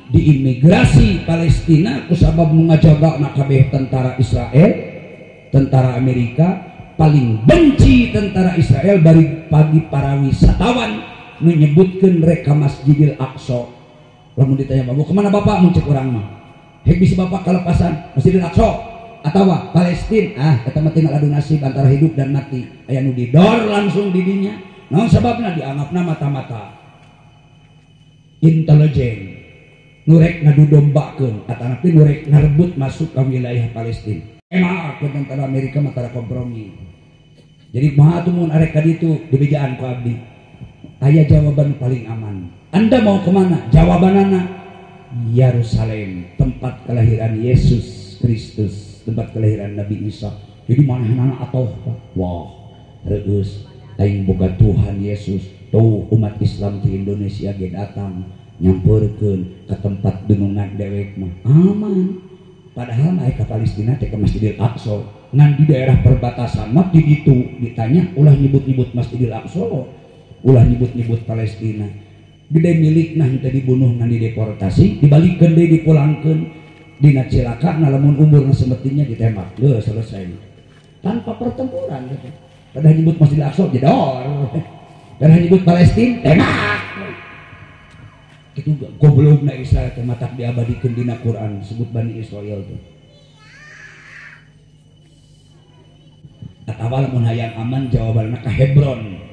A: diimigrasi Palestina kusabab mengajaga kabeh tentara Israel, tentara Amerika paling benci tentara Israel bari pagi para wisatawan menyebutkan mereka Masjidil Aqsa. Lamun ditanya bapak kemana bapak mencek orang mah bisa bapak kelepasan Masjidil Aqsa atau Palestina kata mati ngaladu nasib antara hidup dan mati aya nu didor langsung didinya naon sababna dianggapna mata-mata intelijen nurek ngadu dombakeun atanapi nurek ngarebut masuk ke wilayah Palestina emang tentara Amerika matara kompromi jadi maha tuh mun arek ka ditu dibejaan ku abdi aya jawaban paling aman. Anda mau kemana? Jawabanana Yerusalem, tempat kelahiran Yesus Kristus, tempat kelahiran Nabi Isa. Jadi mana atau wah reus aing boga Tuhan Yesus tuh umat Islam di Indonesia ge datang nyamperkeun ke tempat dengungan dewek mah aman. Padahal naik ke Palestina teh ke Masjidil Aqsa ngan di daerah perbatasan mah di ditu ditanya ulah nyebut-nyebut Masjidil Aqsa ulah nyebut-nyebut Palestina gede milik nah kita dibunuh ngan dideportasi dibalikkan deh dipulangkan dina cilaka lamun umurna semestinya ditembak selesai tanpa pertempuran gitu. Padahal nyebut Masjidil Aqsa jedor padahal nyebut Palestina tembak itu goblokna Israel teh matak diabadikeun dina Quran sebut Bani Israel tuh atawa lamun hayang aman jawabanna ka Hebron.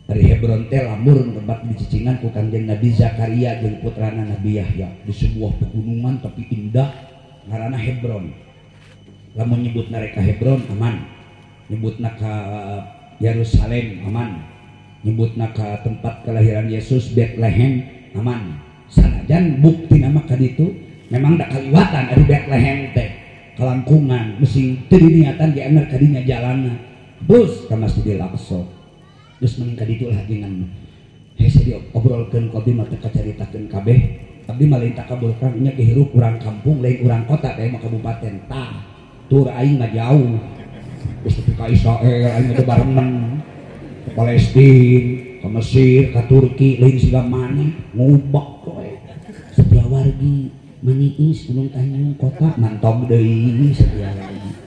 A: Dari Hebron teh lamur tempat dicicingan ku Kangjeng Nabi Zakaria jeung putrana Nabi Yahya di sebuah pegunungan tapi indah ngaranna Hebron. Lamun nyebutna rek ka Hebron aman, nyebutna ka Yerusalem aman, nyebutna ka tempat kelahiran Yesus Bethlehem aman. Sanajan bukti nama ka ditu memang da kaliwatan ari Bethlehem teh kalangkungan mesti teu diniatan dianger ka dinya jalanna bus ka Masjidil Aqsa. Terus meningkat itulah dengan hese diobrolkeun ku abdi mah teu kacaritakeun kabeh abdi mah lain takabulkan nya kehirup urang kampung lain urang kota teh mah kabupaten tah tur aing mah jauh geus teu ka Israel aing mah barengan ke Palestina ke Mesir ke Turki lain siga maneh ngubak koe Setiawargi maniis Gunung Tanjung kota mantog deui Setiawargi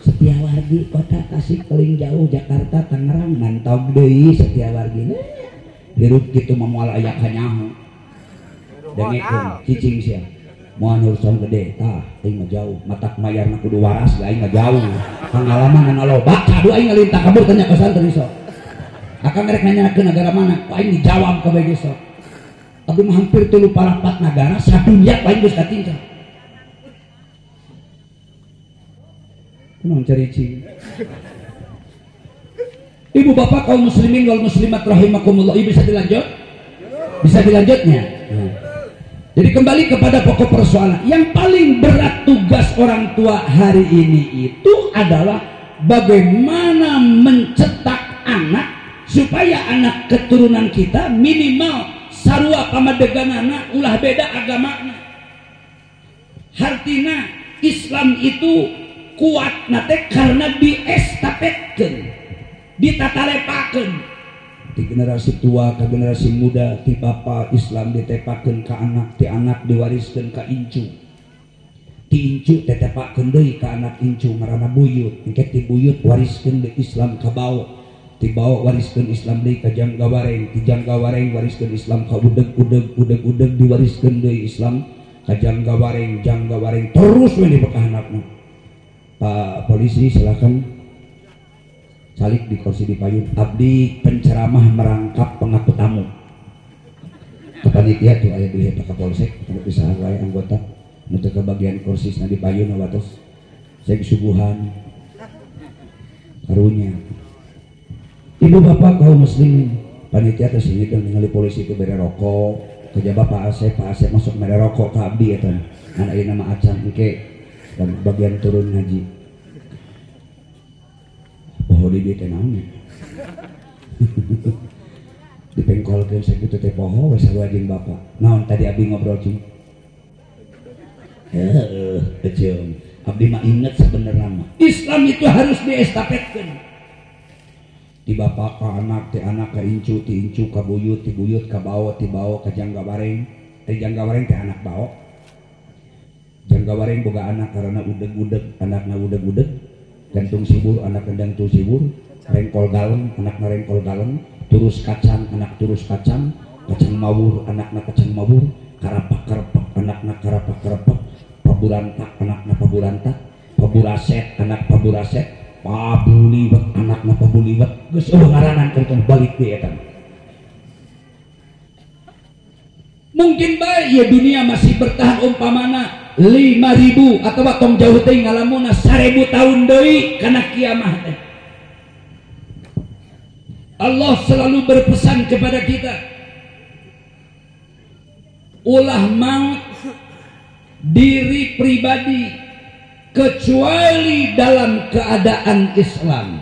A: Setiawargi kota Tasik paling jauh Jakarta Tangerang mantap deui Setiawargi hirup kitu moal aya kanyaho dengekeun cicing sia moal urusan gede tah aing mah jauh matak mayarna kudu waras aing mah jauh pengalaman anu loba kadu aing ngalintah kabur tanya ka santri sok akang rek nanyakeun negara mana aing dijawab ka bae sok abdi mah hampir 3/4 negara sadunya aing geus katinggal cericing. Ibu bapak kaum muslimin wal muslimat rahimakumullah. Bisa dilanjut? Bisa dilanjutnya? Jadi kembali kepada pokok persoalan. Yang paling berat tugas orang tua hari ini itu adalah bagaimana mencetak anak supaya anak keturunan kita minimal sarua pamadeganana ulah beda agamana. Hartina Islam itu kuat nate karena diestafetkeun ditatalepakeun di generasi tua ke generasi muda ti bapa Islam ditepakeun ka anak ti anak diwariskeun ka incu ti incu tetepakeun deui ka anak incu ngaranna buyut engke ti buyut wariskeun deui Islam ka bau ti bau wariskeun Islam deui ka janggawareng ti janggawareng wariskeun Islam ka udeg diwariskeun deui Islam ka janggawareng terus we di bekah anakna. Pak polisi silakan salik di kursi dipayun abdi penceramah merangkap pengaku tamu kepanitia tuh aya di Pak Kapolsek untuk bisa wae anggota untuk ke bagian kursi na dipayun watos saya subuhan karunya ibu bapak kaum muslimin panitia teh sini teh ningali polisi ke bere rokok kerja Pak Asep masuk mere rokok ka abdi eta anak ieu nama acan engke dan bagian turun ngaji poho di teh naon dipengkolkeun sakitu teh poho we sarua jeung bapak naon tadi abdi ngobrol cing eceung abdi mah inget sebenarnya mah Islam itu harus diestafetkeun ti bapak ka anak, ti anak ka incu, ti incu ka buyut, ti buyut ka bawo, ti bawo ka jangga bareng, jangga bareng ti anak bawo. Jangga bareng boga anak karena udeg-udeg, anakna udeg-udeg, gantung sibur, anak gantung sibur, rengkol galeng, anakna rengkol galeng, turus kacang, anak turus kacang, kacang mawur, anakna kacang mawur, karapak-karapak, anakna karapak-karapak, paburantak, anakna paburantak, paburaset, anak paburaset, pabuliwet, anakna pabuliwet, geus eueuh ngaranan keur balik deui eta. Mungkin bae ya dunia masih bertahan umpamana 5.000 atau tong jauh teh ngalamuna 1.000 tahun deui kana kiamat teh. Allah selalu berpesan kepada kita, ulah maut diri pribadi kecuali dalam keadaan Islam.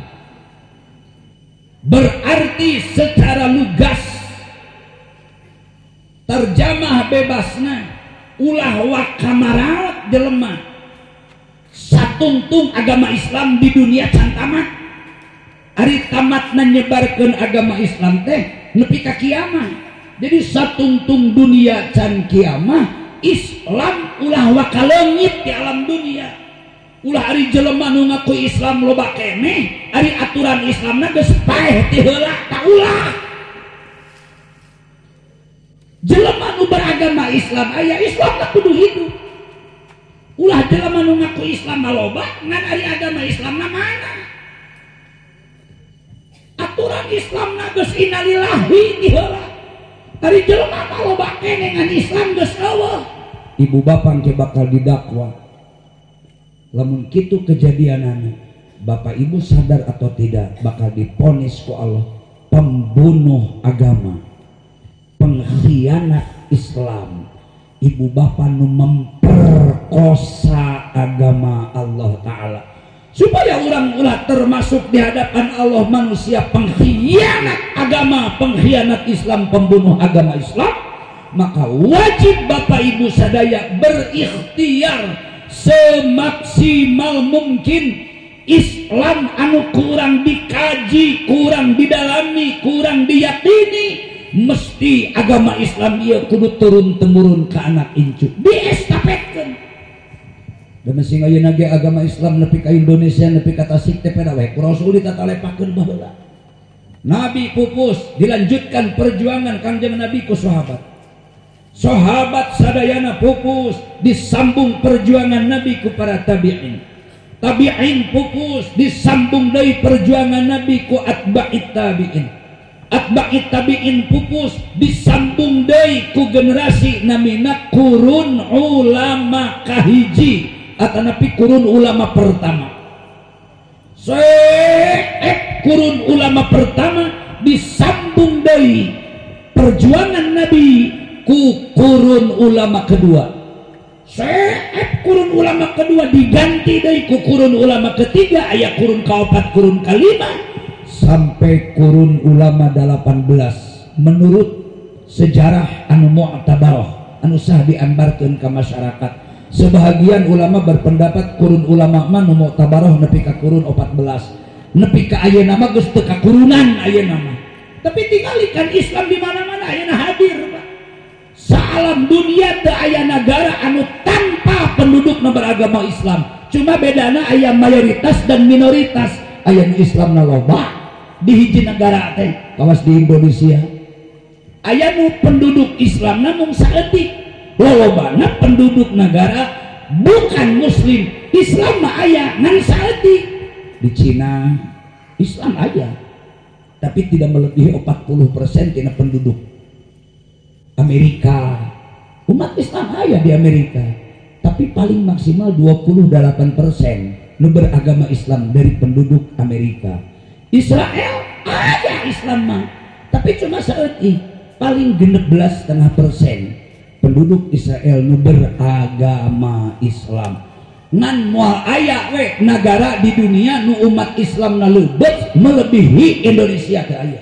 A: Berarti secara lugas, terjemah bebasna, ulah wakamarat jelema satungtung agama Islam di dunia can tamat. Ari tamatna nyebarkeun agama Islam teh nepi ka kiamat. Jadi satungtung dunia can kiamat, Islam ulah wakaleungit di alam dunia. Ulah ari jelema nu ngaku Islam loba keneh, ari aturan Islamna geus paeh ti heula ta ulah. Jelema nu beragama Islam aya Islam tak kudu hidup. Ulah jelema nu ngaku Islam loba ngan ari agama Islamna mana? Aturan Islamna geus innalillahi ti heula. Ari jelema loba keneh ngan Islam geus eueuh. Ibu bapak ge bakal didakwa. Lamun kitu kejadianana, bapak ibu sadar atau tidak bakal diponis ku Allah pembunuh agama, pengkhianat Islam, ibu bapak nu memperkosa agama Allah Ta'ala, supaya orang ulah termasuk di hadapan Allah manusia pengkhianat agama, pengkhianat Islam, pembunuh agama Islam. Maka wajib bapak ibu sadaya berikhtiar semaksimal mungkin Islam anu kurang dikaji, kurang didalami, kurang diyakini, mesti agama Islam ieu kudu turun temurun ke anak incu, diestafetkeun. Da masing ayeuna ge agama Islam nepi ka Indonesia, nepi ka Tasik teh pada we Rasul ditatalepakeun baheula. Nabi pupus dilanjutkan perjuangan Kangjeng Nabi ku sahabat. Sahabat sadayana pupus disambung perjuangan Nabi ku para tabi'in. Tabi'in pupus disambung dari perjuangan Nabi ku atba'it tabi'in. Atba'it tabi'in pupus disambung dari ku generasi namina kurun ulama kahiji atanapi kurun ulama pertama. Kurun ulama pertama disambung dari perjuangan Nabi ku kurun ulama kedua. Kurun ulama kedua diganti dari ku kurun ulama ketiga, aya kurun kaopat, kurun kalima, sampai kurun ulama 18 menurut sejarah anu mu'tabarah anu sah diambarkeun ka masyarakat. Sebahagian ulama berpendapat kurun ulama mah nu mu'tabarah nepi ka kurun 14, nepi ka ayeuna mah geus teu ka kurunan ayeuna mah. Tapi tinggalikan Islam di mana-mana ayeuna hadir, Pak. Salam dunia teu aya negara anu tanpa penduduk nu beragama Islam. Cuma bedana aya mayoritas dan minoritas. Aya nu Islamna loba di hiji negara teh, kawas di Indonesia. Aya nu penduduk Islamna mung saeutik. Lolobana penduduk negara bukan muslim, Islam mah aya ngan saeutik. Di Cina Islam aya, tapi tidak melebihi 40% tina penduduk. Amerika umat Islam aya di Amerika, tapi paling maksimal 28% nu beragama Islam dari penduduk Amerika. Israel aya Islam mah, tapi cuma saeutik, paling 16,5% penduduk Israel nu beragama Islam. Ngan moal aya we negara di dunia nu umat Islam na leubeut melebihi Indonesia teh aya.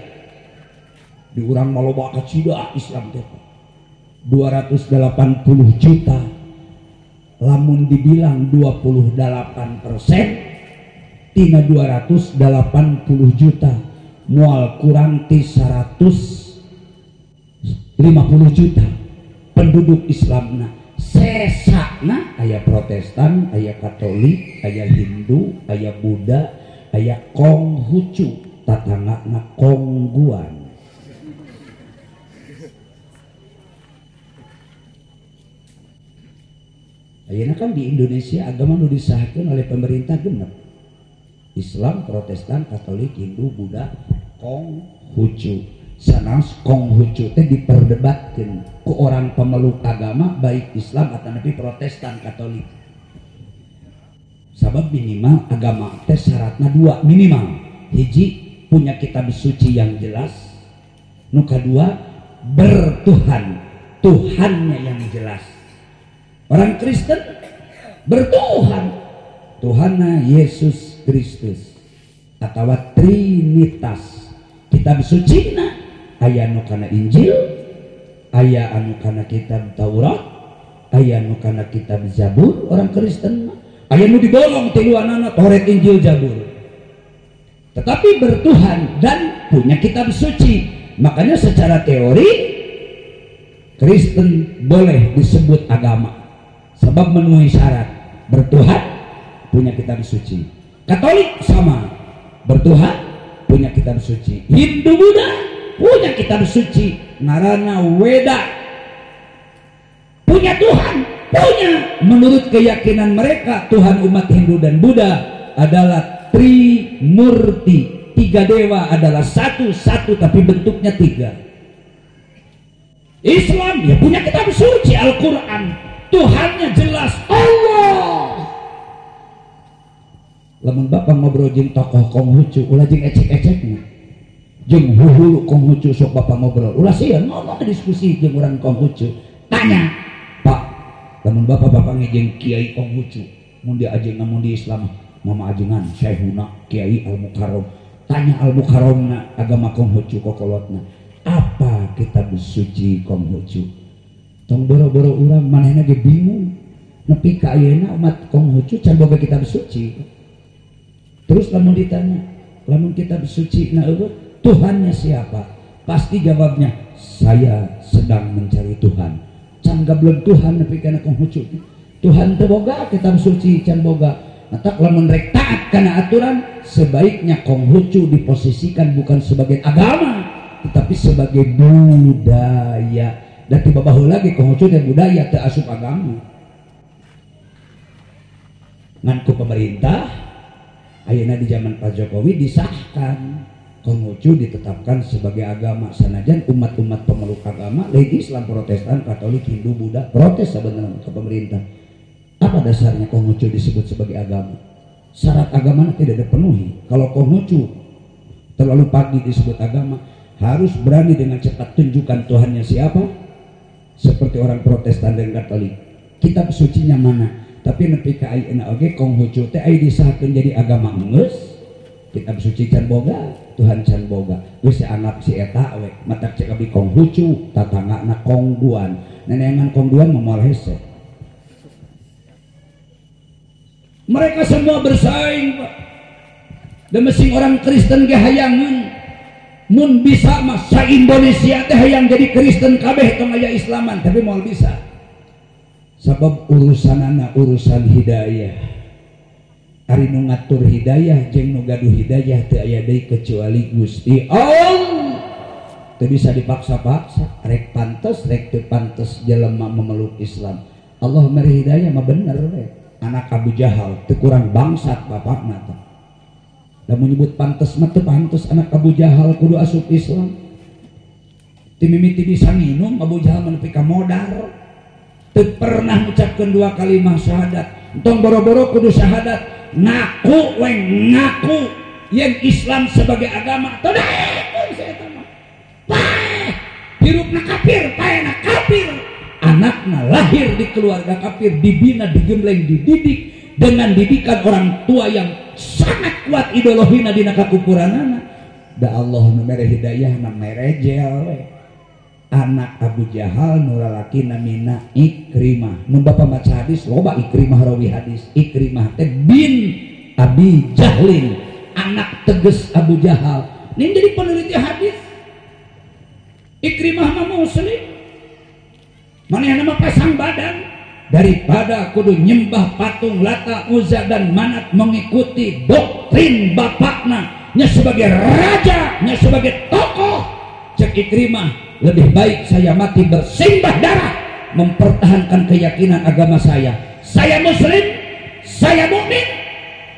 A: Di urang maloba kacida Islam teh 280 juta, lamun dibilang 28% tina 280 juta mual kurang ti 150 juta penduduk Islamna. Sesakna aya Protestan, aya Katolik, aya Hindu, aya Buddha, aya Konghucu, tatanggana Kongguan. Ayeuna kan di Indonesia agama nu disahkeun oleh pemerintah genep. Islam, Protestan, Katolik, Hindu, Buddha, Konghucu. Sanes Konghucu teh diperdebatkeun ku orang pemeluk agama baik Islam atau nabi Protestan, Katolik. Sabab minimal agama teh syaratna 2 minimal. Hiji punya kitab suci yang jelas. Nu kadua bertuhan, Tuhannya yang jelas. Orang Kristen bertuhan, Tuhanna Yesus Kristus atau Trinitas. Kitab sucina aya nu kana Injil, aya anu kana kitab Taurat, aya nu kana kitab Zabur. Orang Kristen aya nu dibolong tiluanana Taurat, Injil, Zabur. Tetapi bertuhan dan punya kitab suci. Makanya secara teori Kristen boleh disebut agama sebab memenuhi syarat bertuhan, punya kitab suci. Katolik sama, bertuhan, punya kitab suci. Hindu, Buddha punya kitab suci, ngaranna Weda. Punya Tuhan, punya. Menurut keyakinan mereka Tuhan umat Hindu dan Buddha adalah Trimurti. 3 dewa adalah satu tapi bentuknya 3. Islam ya punya kitab suci Al-Quran, Tuhannya jelas Allah. Lamun bapak ngobrol jeung tokoh Konghucu ulah jeung ecek-eceknya, jeung huhulu Konghucu sok bapak ngobrol ulah sieun ngomong diskusi jeung urang Konghucu. Tanya Pak, lamun bapak ngejeng Kiai Konghucu mun dia ajengan mun di Islam mama ajengan Syekhuna Kiai Al-Mukarram, tanya Al-Mukarramna agama Konghucu kokolotna apa kitab suci Konghucu. Tong boro-boro urang manehna ge bingung nepi ka ayeuna umat Konghucu can boga kitab suci. Terus lamun ditanya, lamun kitab suci na eueuh Tuhannya siapa? Pasti jawabnya saya sedang mencari Tuhan. Can gableng Tuhan nepi kana Konghucu. Tuhan teu boga kitab suci can boga. Matak lamun rek taat kana aturan sebaiknya Konghucu diposisikan bukan sebagai agama tetapi sebagai budaya. Dan tiba baheula lagi Konghucu dan budaya teu asup agama. Ngan ku pemerintah ayeuna di zaman Pak Jokowi disahkan Konghucu ditetapkan sebagai agama, sanajan umat-umat pemeluk agama lain Islam, Protestan, Katolik, Hindu, Buddha protes sebenarnya ke pemerintah. Apa dasarnya Konghucu disebut sebagai agama? Syarat agama tidak dipenuhi. Kalau Konghucu terlalu pagi disebut agama, harus berani dengan cepat tunjukkan Tuhannya siapa. Seperti orang Protestan dan Katolik, kitab sucinya mana? Tapi nepi ka ayeuna oge Konghucu teh aya disahkeun jadi agama geus. Kitab suci can boga, Tuhan can boga. Geus anap si eta we, matak cek abi Konghucu, tatanggana Kongguan. Nenengan Kongguan moal hese. Mereka semua bersaing, Pak. Dan mesin orang Kristen ge hayangeun mun bisa mah sa Indonesia teh hayang jadi Kristen kabeh tong aya Islaman, tapi moal bisa. Sabab urusanana urusan hidayah. Ari nu ngatur hidayah jeung nu gaduh hidayah teu aya deui kecuali Gusti Allah. Teu bisa dipaksa-paksa, rek pantes rek teu pantes jelema memeluk Islam. Allah meri hidayah mah bener we. Anak Abu Jahal teu kurang bangsat bapakna teh. Da menyebut pantes mah teu pantes anak Abu Jahal kudu asup Islam. Ti mimiti bisa minum Abu Jahal nepi ka modar. Teu pernah mengucapkan 2 kalimat syahadat. Entong boro-boro kudu syahadat. Ngaku we ngaku yang Islam sebagai agama. Teu daekeun si eta mah. Paeh hirupna kafir, paehna kafir. Anakna lahir di keluarga kafir, dibina, digembleng, dididik dengan didikan orang tua yang sangat kuat ideologina dina kakupuranana. Da Allah nu mere hidayah na merejel we. Anak Abu Jahal nu lalaki namina Ikrimah. Mun bapak maca hadis loba Ikrimah rawi hadis. Ikrimah teh bin Abi Jahlin, anak teges Abu Jahal. Ini jadi peneliti hadis. Ikrimah mah muslim. Mana nama pasang badan daripada kudu nyembah patung Lata, Uzza dan Manat, mengikuti doktrin bapakna nya sebagai raja, nya sebagai tokoh. Cek Ikrimah, lebih baik saya mati bersimbah darah mempertahankan keyakinan agama saya. Saya muslim, saya mukmin.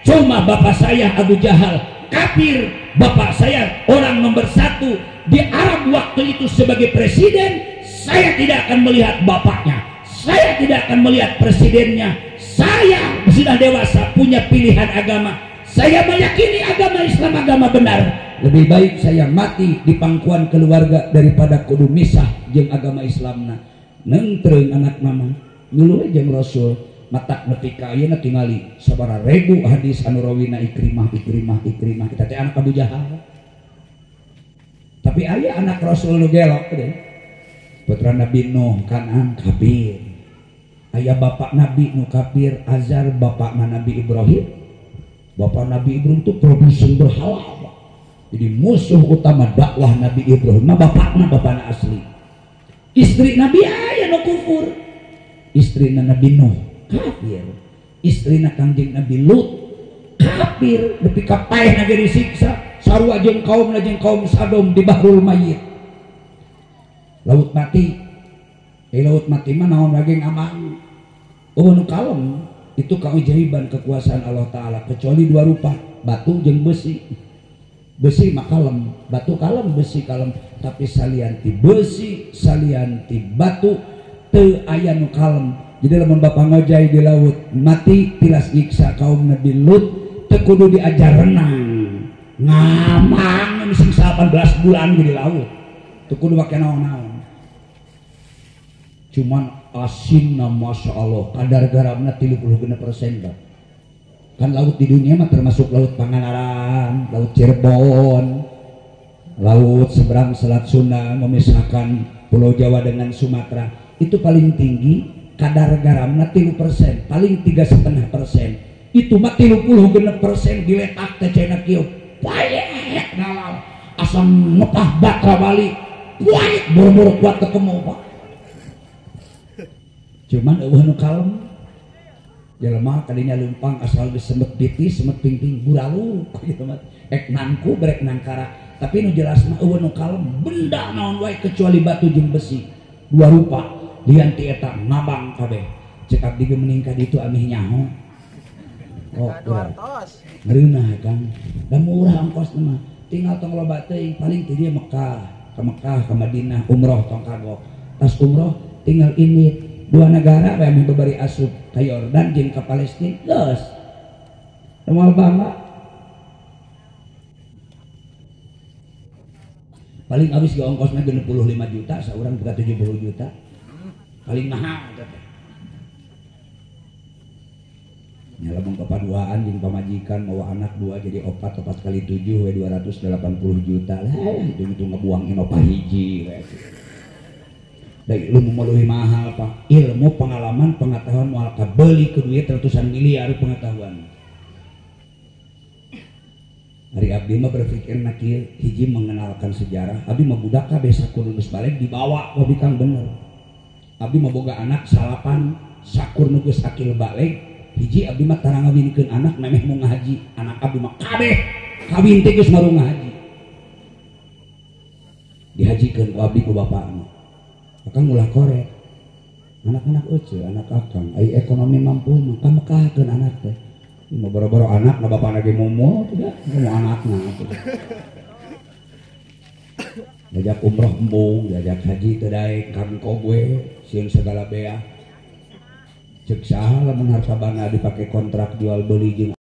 A: Cuma bapak saya Abu Jahal kafir, bapak saya orang nomor 1 di Arab waktu itu sebagai presiden. Saya tidak akan melihat bapaknya, saya tidak akan melihat presidennya. Saya sudah dewasa, punya pilihan agama. Saya meyakini agama Islam agama benar. Lebih baik saya mati di pangkuan keluarga daripada kudu misah jeung agama Islamna. Nentreung anak mama ngeuluh jeung Rasul matak nepi ka ayeuna tingali sabaraha ribu hadis anu rawina Ikrimah kita teh anak Abu Jahal. Tapi aya anak Rasul nu gelok teh. Putra Nabi Nuh Kan'an kafir. Aya bapak Nabi nu kafir Azar, bapakna Nabi Ibrahim. Bapak Nabi Ibrahim itu produsen berhala. Jadi musuh utama dakwah Nabi Ibrahim mah bapakna asli. Istri Nabi aya nu kufur. Istrina Nabi Nuh kafir. Istrina Kangjeng Nabi Lut kafir. Nepi ka paehna ge disiksa. Sarua jeung kaum Sodom di Bahrul Mayyit. Laut mati. Laut mati mah naon lagi ngaman. Nu kalem itu keajaiban kekuasaan Allah Ta'ala, kecuali dua rupa, batu jeung besi. Besi mah kalem, batu kalem, besi kalem. Tapi salianti besi, salianti batu teu aya nu kalem. Jadi lamun bapak ngojay di laut mati tilas nyiksa kaum Nabi Lut, teu kudu diajar renang. Ngamang mising 18 bulan di laut. Teu kudu make naon-naon. Cuman asinna masya Allah kadar garamna 36%. Kan laut di dunia mah termasuk laut Pangandaran, laut Cirebon, laut seberang Selat Sunda memisahkan Pulau Jawa dengan Sumatera. Itu paling tinggi kadar garamna 3%, paling 3,5%. Itu mah 36% diletak teh cenah kieu. Payek dalam asam ngepah bakra balik. Payek boro-boro kuat ketemu Pak. Cuman nu kalem jelema kadinya lumpang asal disemet piti semet pingping buralu kitu mah ek nangku brek nangkara. Tapi nu jelas mah nu kalem benda naon wae kecuali batu jeung besi dua rupa lian ti eta nabang kabeh. Cek abdi ge mending ka ditu amih nyaho. Oh ngeunah Kang da murah ongkosna mah tinggal tong loba teuing paling ti dieu Mekah ka Madinah umroh tong kagok tas umroh tinggal ini 2 negara yang memberi asup ke Yordan jeung ka Palestina geus moal bangga paling habis ge ongkosna 65 juta saurang buka 70 juta paling mahal teh nya lamun kepaduaan jeung pamajikan mawa anak 2 jadi 4 kali 7 we 280 juta lah itu ngabuang inopah hiji we dari ilmu meluhi mahal Pak, ilmu pengalaman pengetahuan moal kabeli ke duit ratusan miliar pengetahuan. Hari abdi mah berpikir nakil hiji mengenalkan sejarah. Abdi mah budak kabeh sakur geus balik dibawa ka Kang bener. Abdi mah boga anak salapan sakur nu geus akil balik. Hiji abdi mah tara ngawinkeun anak memeh mau ngahaji. Anak abdi mah kabeh kawin teh geus maru ngahaji. Dihajikeun ku abdi ku bapakna. Akang ulah korek anak-anak euceu anak akang ai ekonomi mampu maka mekahkeun anak teh mau boro-boro anak na bapana ge momo tidak mau anakna diajak umroh embung diajak haji teu daek kan kowe sieun segala bea cek saha lamun harta bana dipake kontrak jual beli jeung